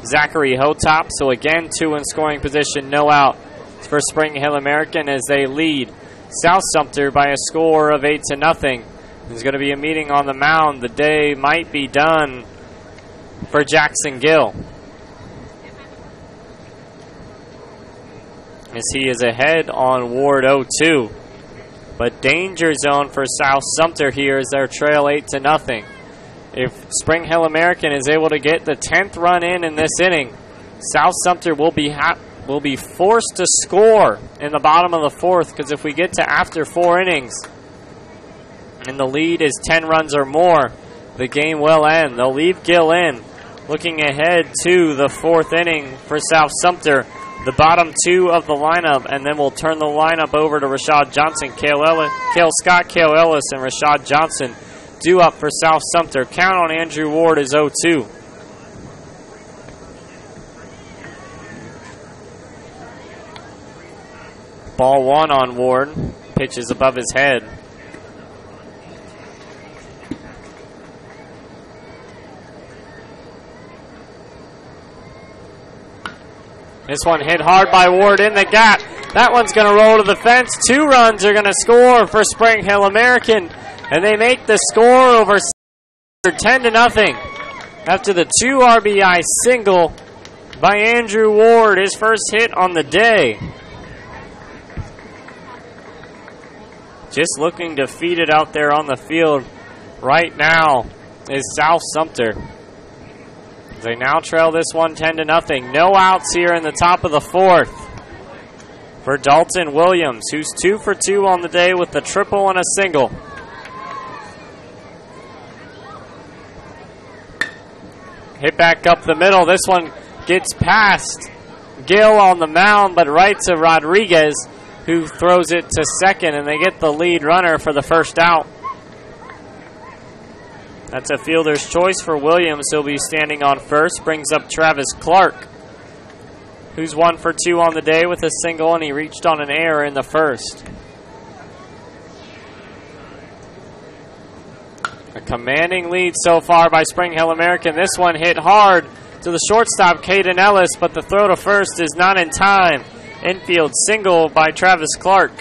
Zachary Hotop. So again, 2 in scoring position, no out for Spring Hill American as they lead South Sumter by a score of 8-0. There's going to be a meeting on the mound. The day might be done for Jackson Gill, as he is ahead on Ward 0-2. But danger zone for South Sumter here as their trail 8-0. If Spring Hill American is able to get the 10th run in this inning, South Sumter will be forced to score in the bottom of the 4th, because if we get to after 4 innings and the lead is 10 runs or more, the game will end. They'll leave Gill in looking ahead to the fourth inning for South Sumter. The bottom two of the lineup, and then we'll turn the lineup over to Rashad Johnson, Cale Scott, Cale Ellis, and Rashad Johnson due up for South Sumter. Count on Andrew Ward is 0-2. Ball one on Ward. Pitch is above his head. This one hit hard by Ward in the gap. That one's going to roll to the fence. 2 runs are going to score for Spring Hill American, and they make the score over 10-0 after the 2 RBI single by Andrew Ward, his first hit on the day. Just looking to feed it out there on the field right now is South Sumter. They now trail this one 10-0. No outs here in the top of the fourth for Dalton Williams, who's 2 for 2 on the day with a triple and a single. Hit back up the middle. This one gets past Gill on the mound, but right to Rodriguez, who throws it to second, and they get the lead runner for the first out. That's a fielder's choice for Williams. He'll be standing on first. Brings up Travis Clark, who's 1 for 2 on the day with a single, and he reached on an error in the first. A commanding lead so far by Spring Hill American. This one hit hard to the shortstop, Caden Ellis, but the throw to first is not in time. Infield single by Travis Clark.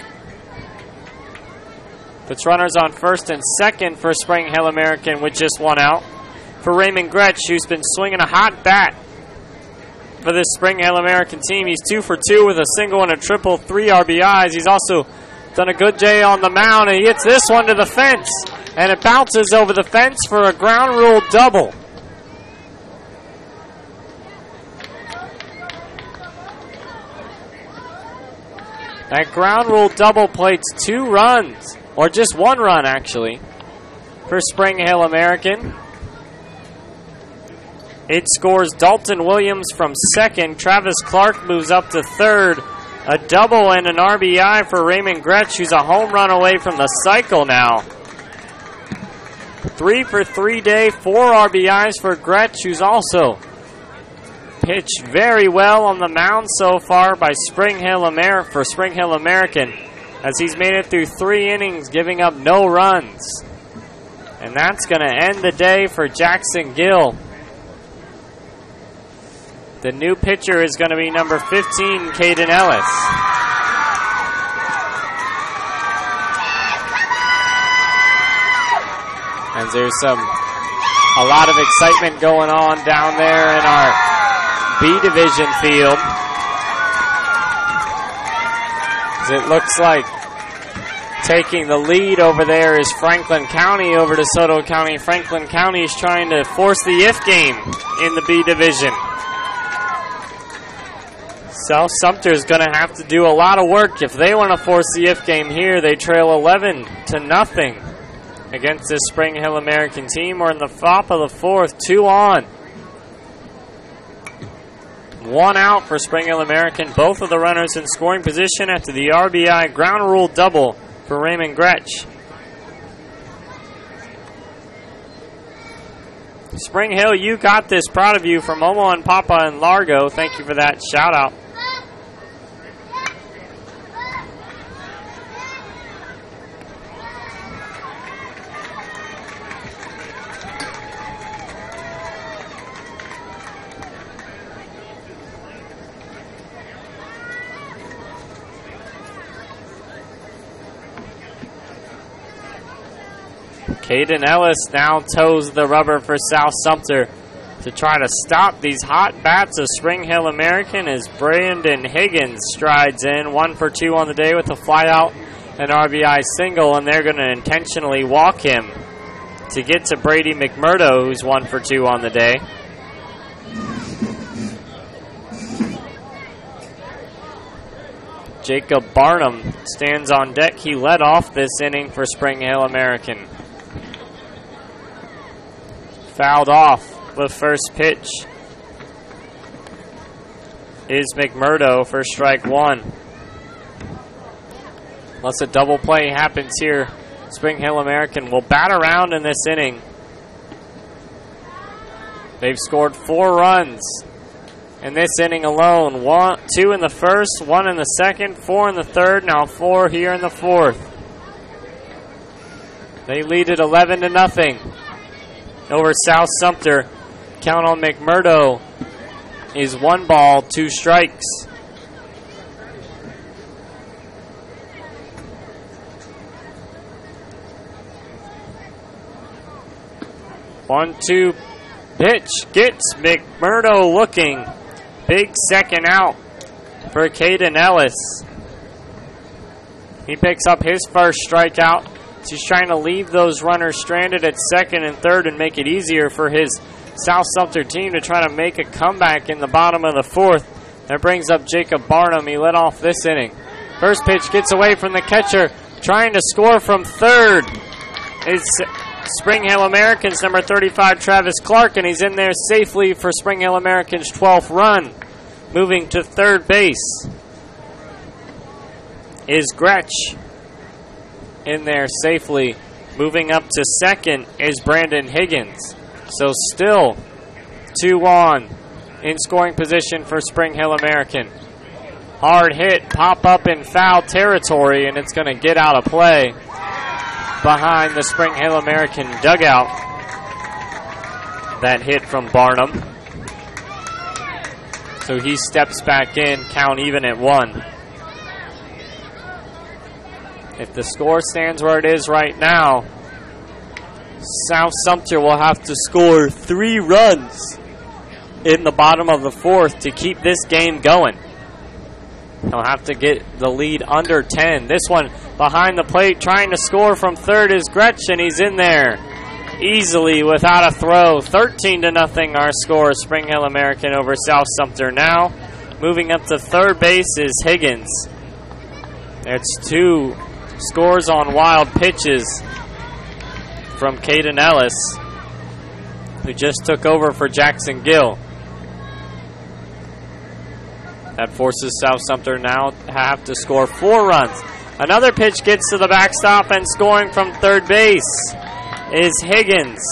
Puts runners on first and second for Spring Hill American with just 1 out. For Raymond Gretsch, who's been swinging a hot bat for this Spring Hill American team. He's 2 for 2 with a single and a triple, 3 RBIs. He's also done a good day on the mound, and he hits this one to the fence, and it bounces over the fence for a ground rule double. That ground rule double plates 2 runs, or just 1 run actually, for Spring Hill American. It scores Dalton Williams from second. Travis Clark moves up to third. A double and an RBI for Raymond Gretsch, who's a home run away from the cycle now. 3 for 3 day, 4 RBIs for Gretsch, who's also pitched very well on the mound so far by Spring Hill American, as he's made it through 3 innings, giving up no runs. And that's going to end the day for Jackson Gill. The new pitcher is going to be number 15, Caden Ellis. As there's a lot of excitement going on down there in our B Division field. As it looks like taking the lead over there is Franklin County over DeSoto County. Franklin County is trying to force the if game in the B Division. South Sumter is going to have to do a lot of work if they want to force the if game here. They trail 11-0 against this Spring Hill American team. We're in the top of the fourth, 2 on. 1 out for Spring Hill American. Both of the runners in scoring position after the RBI ground rule double for Raymond Gretsch. Spring Hill, you got this. Proud of you from Omaha and Papa and Largo. Thank you for that shout out. Caden Ellis now toes the rubber for South Sumter to try to stop these hot bats of Spring Hill American as Brandon Higgins strides in. 1 for 2 on the day with a flyout and RBI single, and they're going to intentionally walk him to get to Brady McMurdo, who's 1 for 2 on the day. Jacob Barnum stands on deck. He led off this inning for Spring Hill American. Fouled off The first pitch is McMurdo for strike one. Unless a double play happens here, Spring Hill American will bat around in this inning. They've scored 4 runs in this inning alone. 2 in the first, 1 in the second, 4 in the third, now 4 here in the fourth. They lead it 11-0 over South Sumter. Count on McMurdo is 1 ball, 2 strikes. One-two pitch gets McMurdo looking. Big second out for Caden Ellis. He picks up his first strikeout. He's trying to leave those runners stranded at second and third and make it easier for his South Sumter team to try to make a comeback in the bottom of the fourth. That brings up Jacob Barnum. He led off this inning. First pitch gets away from the catcher. Trying to score from third is Spring Hill Americans number 35, Travis Clark, and he's in there safely for Spring Hill Americans' 12th run. Moving to third base is Gretsch. In there safely. Moving up to second is Brandon Higgins. So still 2 on in scoring position for Spring Hill American. Hard hit, pop up in foul territory, and it's going to get out of play behind the Spring Hill American dugout. That hit from Barnum. So he steps back in, count even at 1. If the score stands where it is right now, South Sumter will have to score 3 runs in the bottom of the fourth to keep this game going. He'll have to get the lead under 10. This one behind the plate trying to score from third is Gretsch, and he's in there easily without a throw. 13-0 our score. Spring Hill American over South Sumter now. Moving up to third base is Higgins. It's 2 scores on wild pitches from Caden Ellis, who just took over for Jackson Gill. That forces South Sumter now to have to score 4 runs. Another pitch gets to the backstop, and scoring from third base is Higgins.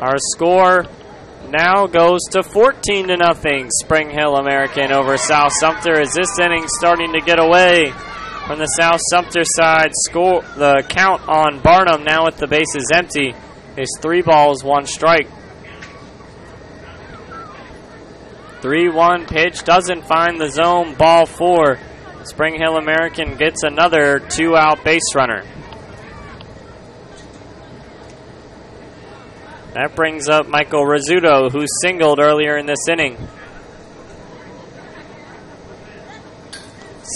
Our score now goes to 14-0 Spring Hill American over South Sumter, as this inning starting to get away from the South Sumter side. The count on Barnum now with the bases empty is 3 balls, 1 strike. 3-1 pitch doesn't find the zone, ball 4. Spring Hill American gets another 2-out base runner. That brings up Michael Rizzuto, who singled earlier in this inning.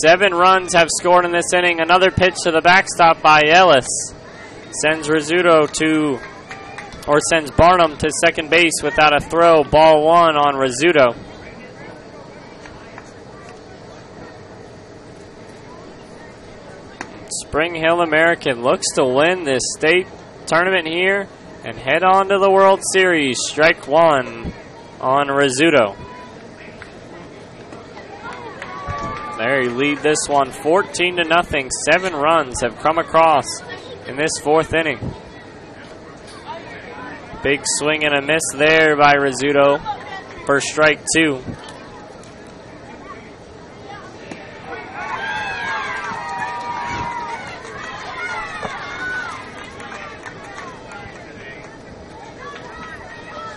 7 runs have scored in this inning. Another pitch to the backstop by Ellis sends sends Barnum to second base without a throw. Ball 1 on Rizzuto. Spring Hill American looks to win this state tournament here and head on to the World Series. Strike 1 on Rizzuto. There, you lead this one 14-0. 7 runs have come across in this 4th inning. Big swing and a miss there by Rizzuto for strike 2.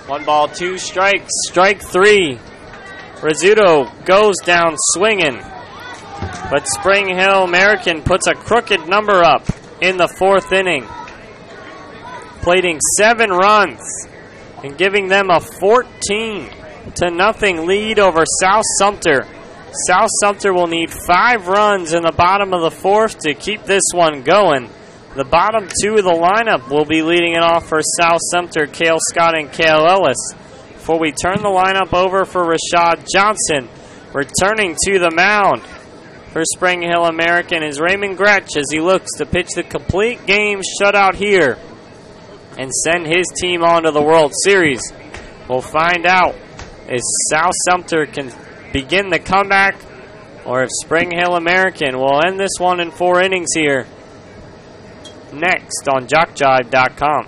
One ball, 2 strikes. Strike 3. Rizzuto goes down swinging, but Spring Hill American puts a crooked number up in the 4th inning, plating 7 runs and giving them a 14-0 lead over South Sumter. South Sumter will need 5 runs in the bottom of the 4th to keep this one going. The bottom 2 of the lineup will be leading it off for South Sumter, Cale Scott and Cale Ellis. Before we turn the lineup over for Rashad Johnson, returning to the mound for Spring Hill American is Raymond Gretsch, as he looks to pitch the complete game shutout here and send his team on to the World Series. We'll find out if South Sumter can begin the comeback or if Spring Hill American will end this one in 4 innings here. Next on JockJive.com.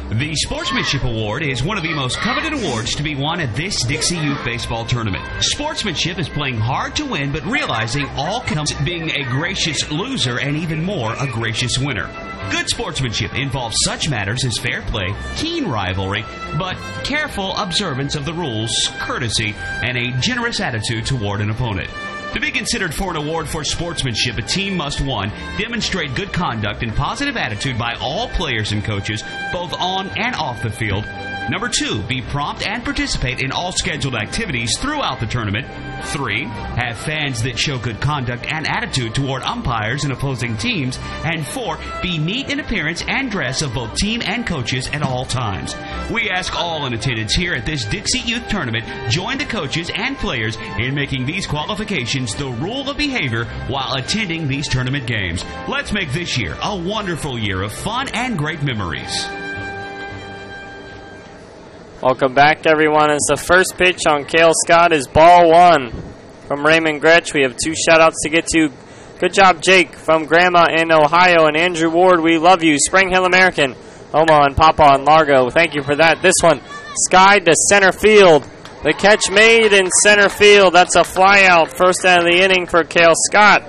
The Sportsmanship Award is one of the most coveted awards to be won at this Dixie Youth Baseball Tournament. Sportsmanship is playing hard to win, but realizing all comes being a gracious loser and even more a gracious winner. Good sportsmanship involves such matters as fair play, keen rivalry, but careful observance of the rules, courtesy, and a generous attitude toward an opponent. To be considered for an award for sportsmanship, a team must, 1, demonstrate good conduct and positive attitude by all players and coaches, both on and off the field. Number 2, be prompt and participate in all scheduled activities throughout the tournament. 3, have fans that show good conduct and attitude toward umpires and opposing teams. And 4, be neat in appearance and dress of both team and coaches at all times. We ask all in attendance here at this Dixie Youth Tournament join the coaches and players in making these qualifications the rule of behavior while attending these tournament games. Let's make this year a wonderful year of fun and great memories. Welcome back, everyone. As the first pitch on Cale Scott is ball 1 from Raymond Gretsch. We have 2 shout-outs to get to. Good job, Jake, from Grandma in Ohio, and Andrew Ward, we love you. Spring Hill American, Oma and Papa and Largo, thank you for that. This one, skied to center field. The catch made in center field. That's a flyout, first out of the inning for Cale Scott.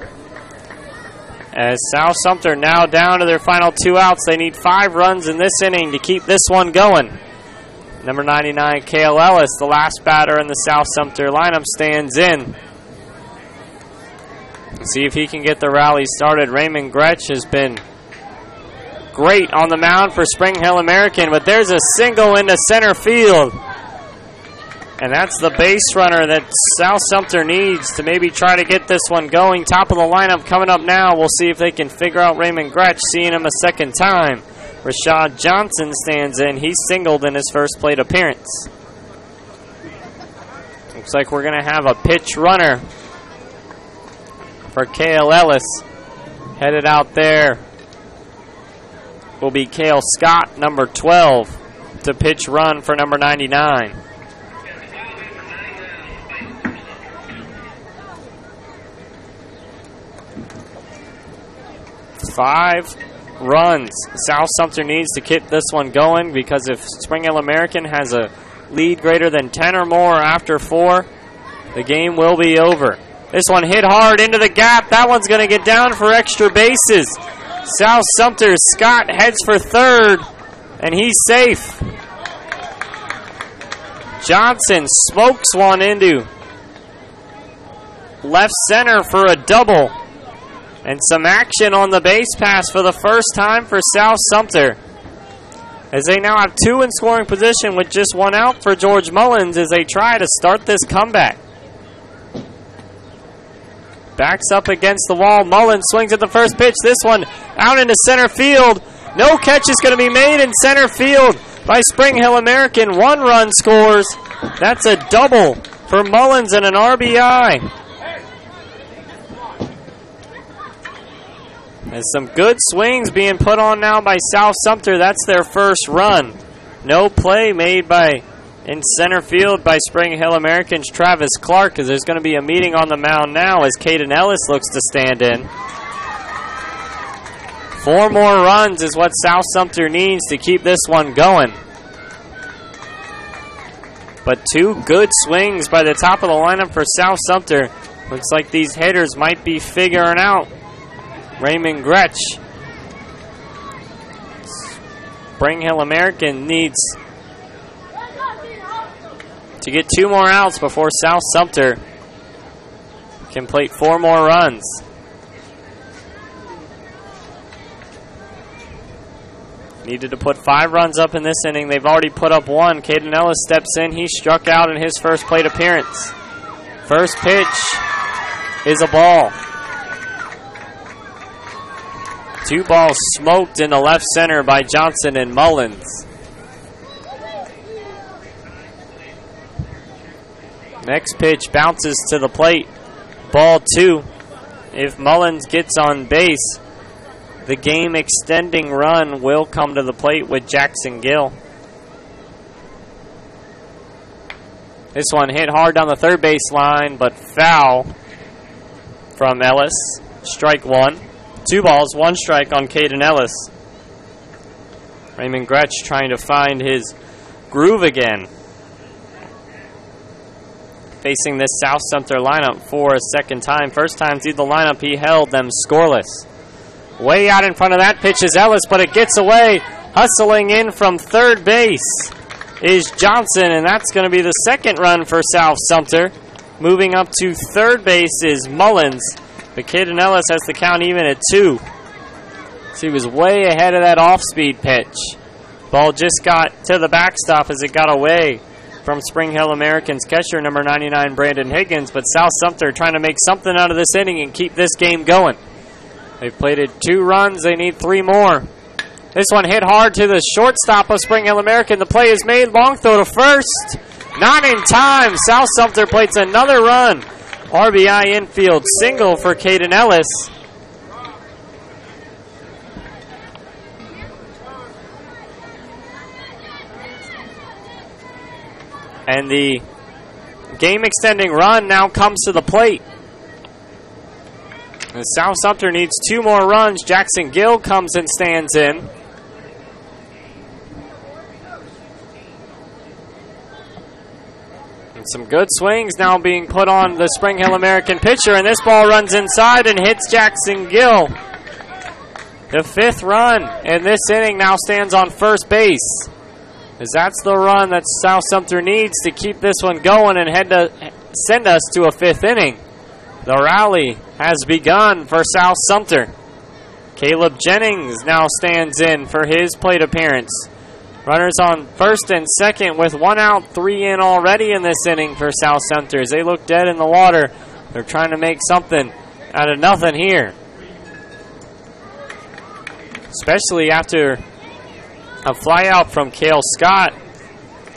As South Sumter now down to their final 2 outs, they need 5 runs in this inning to keep this one going. Number 99, Cale Ellis, the last batter in the South Sumter lineup, stands in. See if he can get the rally started. Raymond Gretsch has been great on the mound for Spring Hill American, but there's a single into center field. And that's the base runner that South Sumter needs to maybe try to get this one going. Top of the lineup coming up now. We'll see if they can figure out Raymond Gretsch, seeing him a second time. Rashad Johnson stands in. He singled in his first plate appearance. Looks like we're going to have a pitch runner for Cale Ellis. Headed out there will be Cale Scott, number 12, to pitch run for number 99. Five runs South Sumter needs to keep this one going, because if Spring Hill American has a lead greater than 10 or more after 4, the game will be over. This one hit hard into the gap. That one's going to get down for extra bases. South Sumter's Scott heads for third, and he's safe. Johnson smokes one into left center for a double. And some action on the base pass for the first time for South Sumter, as they now have 2 in scoring position with just 1 out for George Mullins as they try to start this comeback. Backs up against the wall. Mullins swings at the first pitch. This one out into center field. No catch is going to be made in center field by Spring Hill American. 1 run scores. That's a double for Mullins and an RBI. There's some good swings being put on now by South Sumter. That's their first run. No play made in center field by Spring Hill American's Travis Clark, as there's going to be a meeting on the mound now as Caden Ellis looks to stand in. 4 more runs is what South Sumter needs to keep this one going. But 2 good swings by the top of the lineup for South Sumter. Looks like these hitters might be figuring out Raymond Gretsch. Spring Hill American needs to get 2 more outs before South Sumter can plate 4 more runs. Needed to put 5 runs up in this inning. They've already put up 1. Caden Ellis steps in. He struck out in his first plate appearance. First pitch is a ball. 2 balls smoked into left center by Johnson and Mullins. Next pitch bounces to the plate. Ball 2. If Mullins gets on base, The game extending run will come to the plate with Jackson Gill. This one hit hard down the third base line, but foul from Ellis. Strike one. 2 balls, 1 strike on Caden Ellis. Raymond Gretsch trying to find his groove again. Facing this South Sumter lineup for a second time. First time through the lineup, he held them scoreless. Way out in front of that pitch is Ellis, but it gets away. Hustling in from third base is Johnson, and that's going to be the second run for South Sumter. Moving up to third base is Mullins. But Caden Ellis has the count even at 2. So he was way ahead of that off-speed pitch. Ball just got to the backstop as it got away from Spring Hill American's catcher, number 99, Brandon Higgins. But South Sumter trying to make something out of this inning and keep this game going. They've plated 2 runs. They need 3 more. This one hit hard to the shortstop of Spring Hill American. The play is made. Long throw to first. Not in time. South Sumter plates another run. RBI infield single for Caden Ellis. And the game-extending run now comes to the plate. And South Sumter needs 2 more runs. Jackson Gill comes and stands in. Some good swings now being put on the Spring Hill American pitcher, and this ball runs inside and hits Jackson Gill. The 5th run, and this inning now stands on first base. As that's the run that South Sumter needs to keep this one going and send us to a 5th inning. The rally has begun for South Sumter. Caleb Jennings now stands in for his plate appearance. Runners on first and second with 1 out, 3 in already in this inning for South Sumter. As they look dead in the water, they're trying to make something out of nothing here. Especially after a fly out from Cale Scott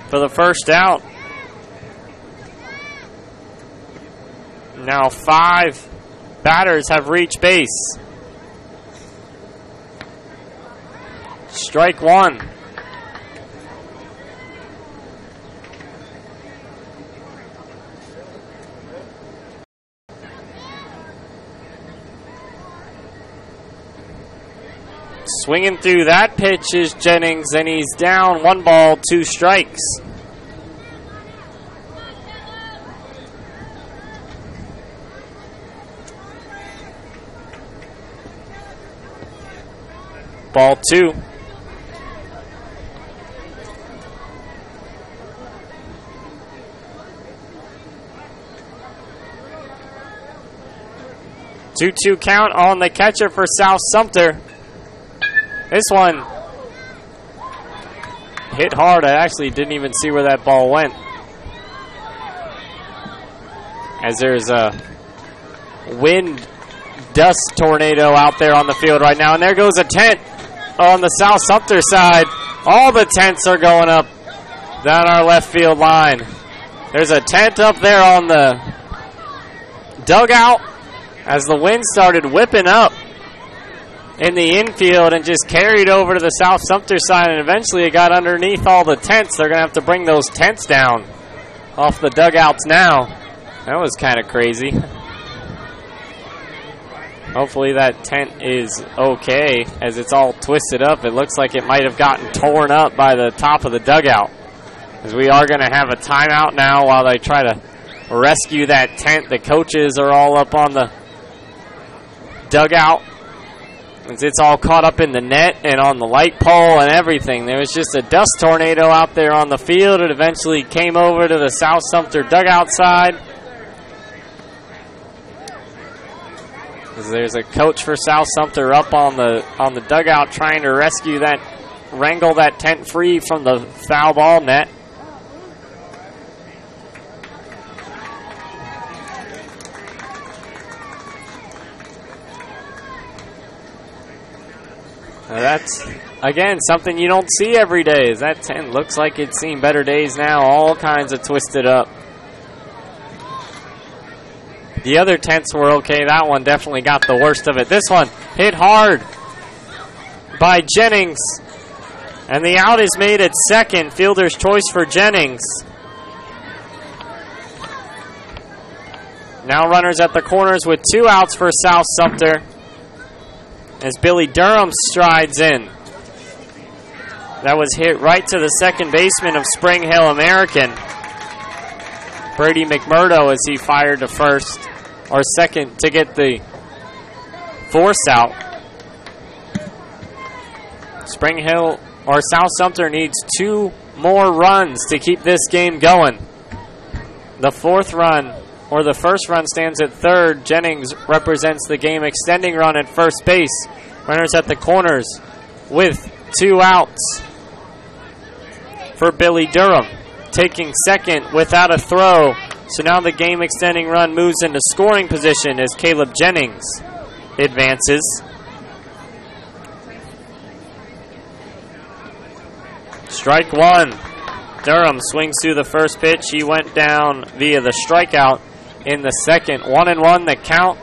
for the first out. Now 5 batters have reached base. Strike one. Swinging through that pitch is Jennings, and he's down 1 ball, 2 strikes. Ball 2. Two count on the catcher for South Sumter. This one hit hard. I actually didn't even see where that ball went. As there's a wind dust tornado out there on the field right now. And there goes a tent on the South Sumter side. All the tents are going up down our left field line. There's a tent up there on the dugout as the wind started whipping up in the infield and just carried over to the South Sumter side, and eventually it got underneath all the tents. They're going to have to bring those tents down off the dugouts now. That was kind of crazy. Hopefully that tent is okay as it's all twisted up. It looks like it might have gotten torn up by the top of the dugout, as we are going to have a timeout now while they try to rescue that tent. The coaches are all up on the dugout. It's all caught up in the net and on the light pole and everything. There was just a dust tornado out there on the field. It eventually came over to the South Sumter dugout side. There's a coach for South Sumter up on the dugout trying to wrangle that tent free from the foul ball net. Now that's, again, something you don't see every day. Is that tent looks like it's seen better days now. All kinds of twisted up. The other tents were okay. That one definitely got the worst of it. This one hit hard by Jennings. And the out is made at second. Fielder's choice for Jennings. Now runners at the corners with 2 outs for South Sumter as Billy Durham strides in. That was hit right to the second baseman of Spring Hill American. Brady McMurdo as he fired to first, or second, to get the force out. Spring Hill, or South Sumter, needs 2 more runs to keep this game going. The fourth run, or the first run, stands at third. Jennings represents the game extending run at first base. Runners at the corners with 2 outs for Billy Durham. Taking second without a throw. So now the game extending run moves into scoring position as Caleb Jennings advances. Strike 1. Durham swings through the first pitch. He went down via the strikeout in the second. 1-1 the count.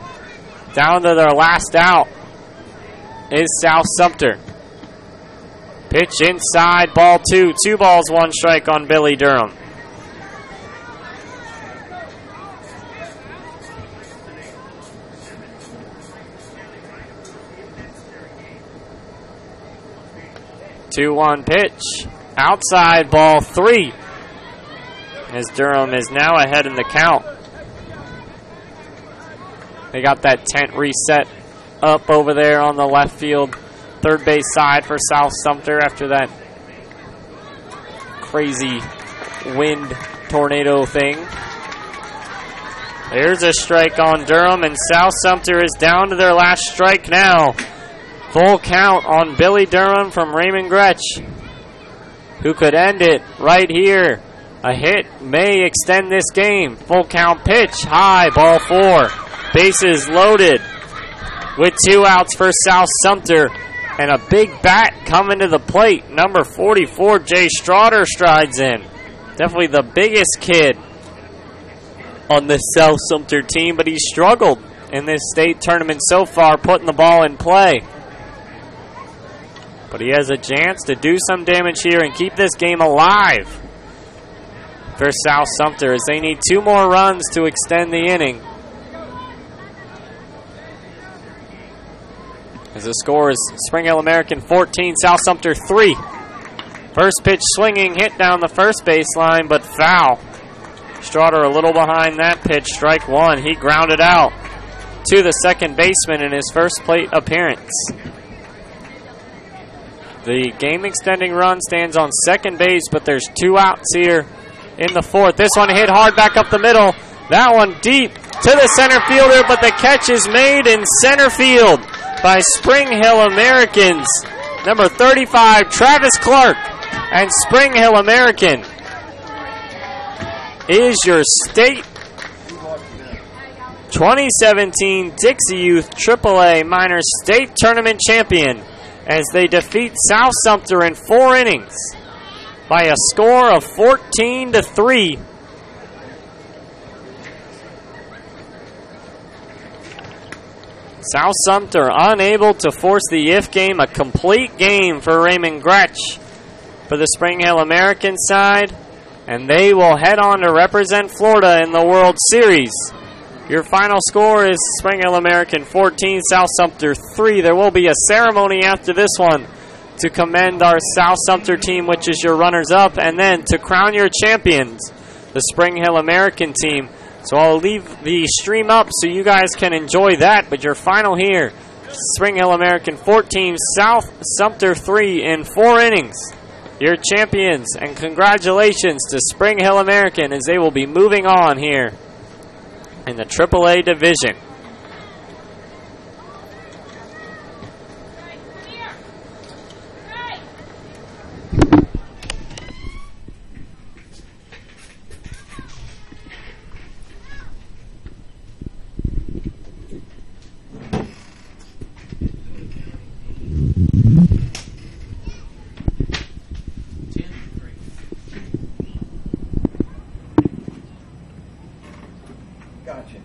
Down to their last out is South Sumter. Pitch inside, ball 2. 2 balls, 1 strike on Billy Durham. Two-one pitch. Outside, ball 3. As Durham is now ahead in the count. They got that tent reset up over there on the left field third base side for South Sumter after that crazy wind tornado thing. There's a strike on Durham, and South Sumter is down to their last strike now. Full count on Billy Durham from Raymond Gretsch, who could end it right here. A hit may extend this game. Full count pitch, high, ball 4. Bases loaded with 2 outs for South Sumter. And a big bat coming to the plate. Number 44, Jay Straughter, strides in. Definitely the biggest kid on the South Sumter team, but he struggled in this state tournament so far, putting the ball in play. But he has a chance to do some damage here and keep this game alive for South Sumter, as they need 2 more runs to extend the inning. As the score is Spring Hill American 14, South Sumter 3. First pitch swinging, hit down the first baseline, but foul. Straughter a little behind that pitch, strike 1. He grounded out to the second baseman in his first plate appearance. The game extending run stands on second base, but there's 2 outs here in the fourth. This one hit hard back up the middle. That one deep to the center fielder, but the catch is made in center field by Spring Hill Americans. Number 35, Travis Clark. And Spring Hill American is your state 2017 Dixie Youth AAA Minor State Tournament champion, as they defeat South Sumter in 4 innings by a score of 14-3. South Sumter unable to force the if game, a complete game for Raymond Gretsch for the Spring Hill American side, and they will head on to represent Florida in the World Series. Your final score is Spring Hill American 14, South Sumter 3. There will be a ceremony after this one to commend our South Sumter team, which is your runners-up, and then to crown your champions, the Spring Hill American team. So I'll leave the stream up so you guys can enjoy that. But your final here, Spring Hill American 14, South Sumter 3 in 4 innings. Your champions, and congratulations to Spring Hill American, as they will be moving on here in the AAA division. Gotcha.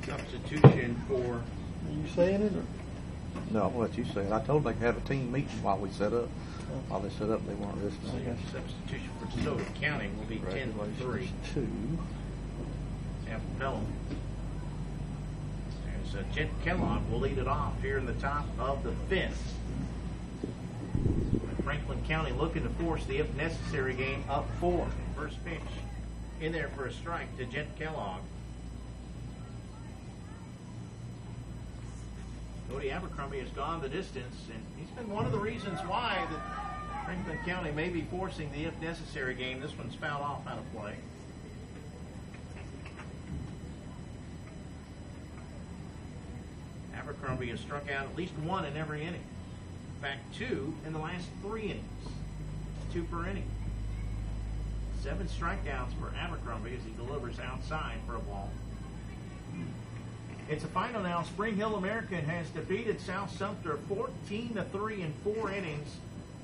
Substitution for. Are you saying it? Or? No, what you said. I told them they could have a team meeting while we set up. While they set up, they weren't So listening. your substitution for DeSoto County will be 10-3. 2. F. Pelham. As Jet Kellogg will lead it off here in the top of the 5th. Franklin County looking to force the if necessary game up 4. First pitch in there for a strike to Jet Kellogg. Cody Abercrombie has gone the distance, and he's been one of the reasons why that Franklin County may be forcing the if necessary game. This one's fouled off out of play. Abercrombie has struck out at least 1 in every inning. In fact, 2 in the last 3 innings. 2 per inning. 7 strikeouts for Abercrombie as he delivers outside for a ball. It's a final now. Spring Hill American has defeated South Sumter 14-3 in 4 innings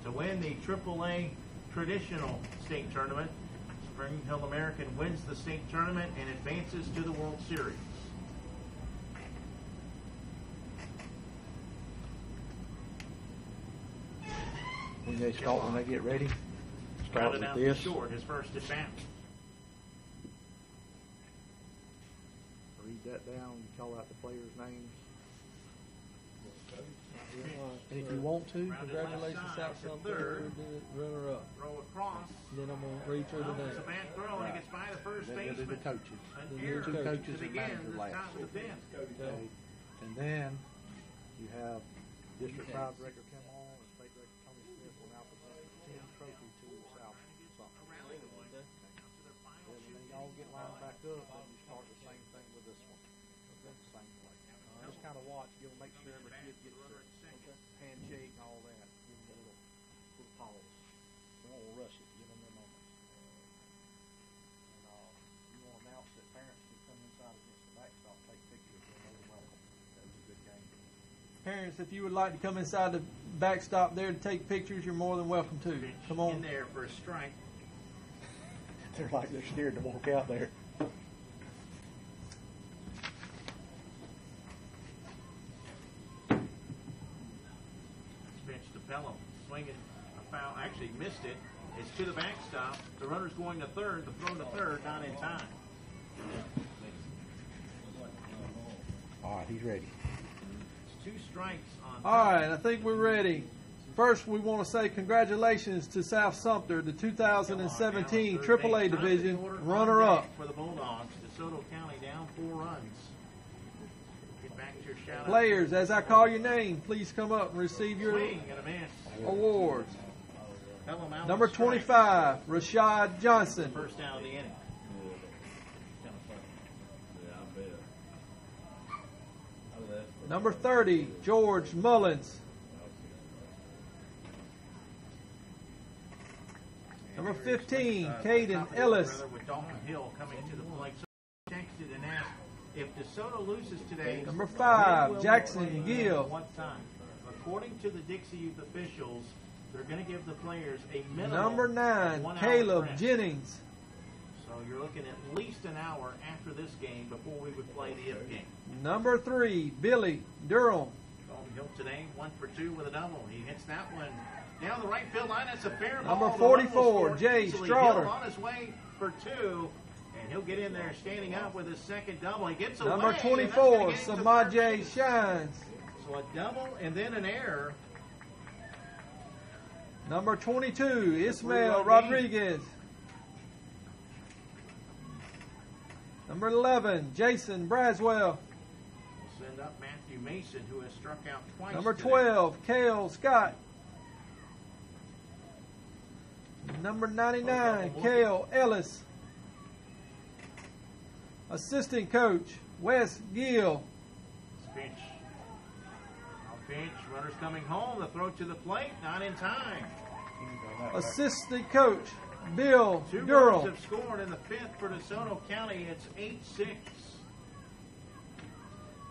to win the AAA traditional state tournament. Spring Hill American wins the state tournament and advances to the World Series. When they start, when they get ready, start Grounded with out this. short, his first at bat. Read that down. You call out the players' names. And if you want to, Congratulations, South Sumter, runner-up. Throw across. Then I'm going to read through the It's a name. bad throw, and he gets by the first then they'll do baseman. the coaches. An The error two to coaches and begin manager the last. top of the 5th. Okay. And then you have District 5 Director Kim Hall and State Director Tony Smith will now present the 10 trophy to South Sumter. Then y'all get lined back up, and you start the same thing with this one. The same play. Just kind of watch. You'll make sure every kid gets their handshake and all that. Give them a little pause. Don't rush it. Give them their moment. And you want to announce that parents can come inside against the backstop, take pictures. They're more than welcome. That was a good game. Parents, if you would like to come inside the backstop there to take pictures, you're more than welcome to. Come In on. there for a strike. They're like they're scared to walk out there. Pitch to Pelham. Swinging a foul. Actually missed it. It's to the backstop. The runner's going to third. The throw to third, not in time. All right, he's ready. It's 2 strikes on. All right, I think we're ready. First, we want to say congratulations to South Sumter, the 2017 AAA Division runner-up. For the Bulldogs, DeSoto County down 4 runs. Get back to your shout-out. Players, as I call your name, please come up and receive your Swing and a miss. awards. Pelham out Number with strike. 25, Rashad Johnson. First down of the inning. Number 30, George Mullins. Number 15, Caden Ellis. With Dalton Hill coming to the plate. So texted and asked if DeSoto loses today. Number when 5, will Jackson they play Gill. What time? According to the Dixie Youth officials, they're going to give the players a minimum Number of 9, 1 hour Caleb rest. Jennings. So you're looking at least an hour after this game before we would play the if game. Number 3, Billy Durham. Dalton Hill today, 1 for 2 with a double. He hits that one down the right field line. That's a fair Number ball. 44, Jay Hill Straughter. on his way for 2, and he'll get in there standing up with his second double. He gets Number away, and 24, that's gonna get him to Samaje first base. Shines. So a double and then an error. Number 22, Ismael Rodriguez. Number 11, Jason Braswell. We'll send up Matthew Mason, who has struck out twice. Number today. 12, Cale Scott. Number 99, Cale Ellis. Assistant coach, Wes Gill. Pinch. Pinch. Runners coming home. The throw to the plate. Not in time. Assistant coach, Bill 2 runs Durrell. have scored in the 5th for DeSoto County. It's 8-6.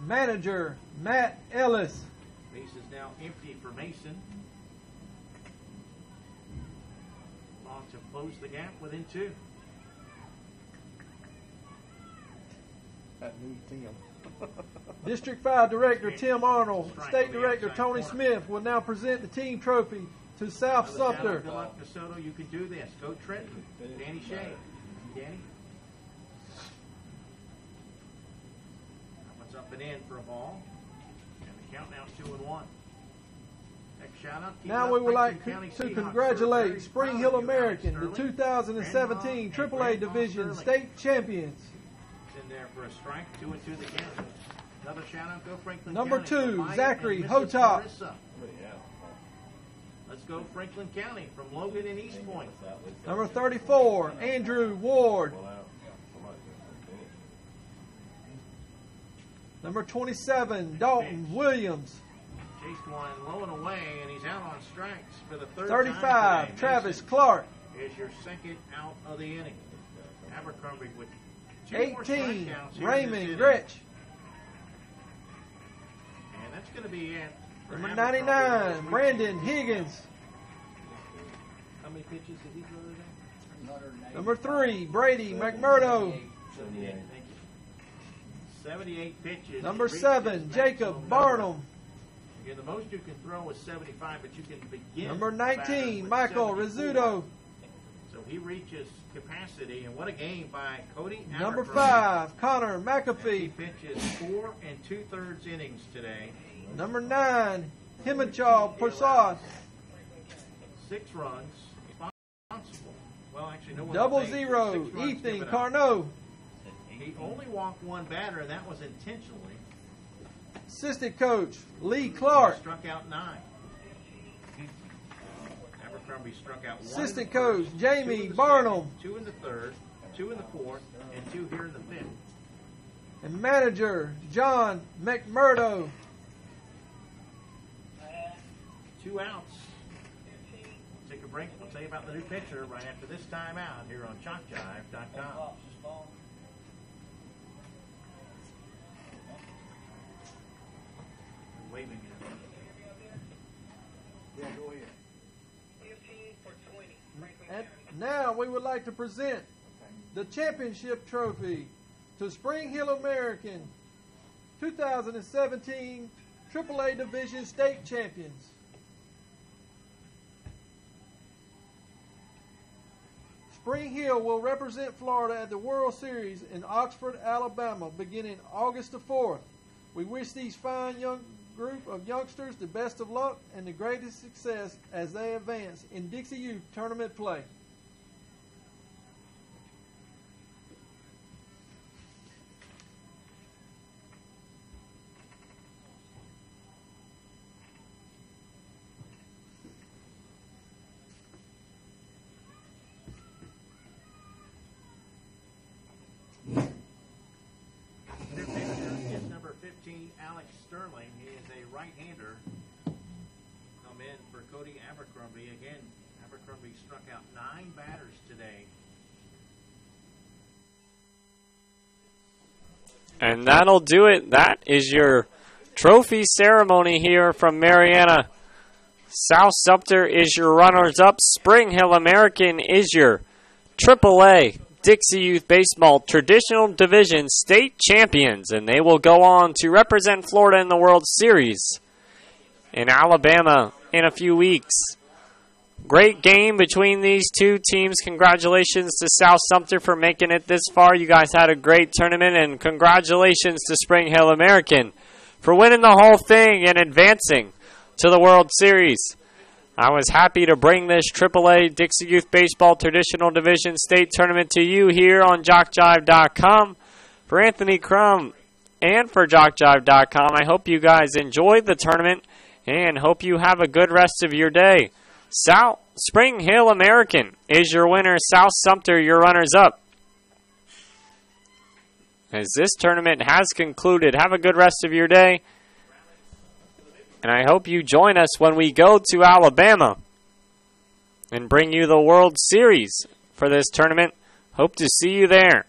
Manager, Matt Ellis. Base is now empty for Mason. Logs have closed the gap within 2. That new Tim. District 5 Director Tim Arnold, State Director Tony Smith will now present the team trophy to South Sumter. Good luck, DeSoto. You can do this. Go Trenton. Danny Shea. Danny. That one's up and in for a ball. And the count now is 2-1. Next shout out. Now we would like to congratulate Spring Hill American, the 2017 AAA Division State Champions. In there for a strike. 2-2 the count. Another shout out. Go Franklin Number County. 2, Zachary Hotop. Let's go Franklin County from Logan and East Point. Number 34, Andrew Ward. Number 27, Dalton Williams. Chased one low and away, and he's out on strikes for the third 35, time today. Travis Clark. Is your second out of the inning. Abercrombie with 2 more 18, strikeouts here Raymond in this inning. Gretsch. And that's going to be it. for Number Abercrombie 99, this week. Brandon Higgins. How many pitches did he throw today? Number 3, Brady McMurdo. 78 pitches. Number He reached 7, his Jacob maximum Barnum. number. Again, the most you can throw is 75, but you can begin. Number the batter 19, with Michael 74. Rizzuto. So he reaches capacity, and what a game by Cody Number Abercrombie. 5, Connor He McAfee. pitches 4 2/3 innings today. Number 9, Himachal Prasad. 6 runs. Responsible. Well, actually, no one. Double on base, but 0, 6 runs Ethan given up. Carnot. He only walked one batter, and that was intentionally. Assistant coach, Lee Clark. He struck out 9. Abercrombie struck out 1. Assistant in the coach, first, Jamie 2 in the Barnum. second, 2 in the third, 2 in the fourth, and 2 here in the fifth. And manager, John McMurdo. 2 outs. Take a break. We'll tell you about the new pitcher right after this timeout here on JockJive.com. Waving it. Yeah, go ahead. And now we would like to present the championship trophy to Spring Hill American 2017 AAA Division State Champions. Spring Hill will represent Florida at the World Series in Oxford, Alabama, beginning August the 4th. We wish these fine young group of youngsters the best of luck and the greatest success as they advance in Dixie Youth Tournament play. Their pitcher is number 15, Alex Sterling. He is a right-hander. Come in for Cody Abercrombie. Again, Abercrombie struck out 9 batters today. And that'll do it. That is your trophy ceremony here from Mariana. South Sumter is your runners-up. Spring Hill American is your AAA Dixie Youth Baseball Traditional Division State Champions. And they will go on to represent Florida in the World Series in Alabama in a few weeks. Great game between these two teams. Congratulations to South Sumter for making it this far. You guys had a great tournament, and congratulations to Spring Hill American for winning the whole thing and advancing to the World Series. I was happy to bring this AAA Dixie Youth Baseball Traditional Division State Tournament to you here on JockJive.com. For Anthony Crum and for JockJive.com, I hope you guys enjoyed the tournament and hope you have a good rest of your day. Spring Hill American is your winner. South Sumter, your runners-up. As this tournament has concluded, have a good rest of your day. And I hope you join us when we go to Alabama and bring you the World Series for this tournament. Hope to see you there.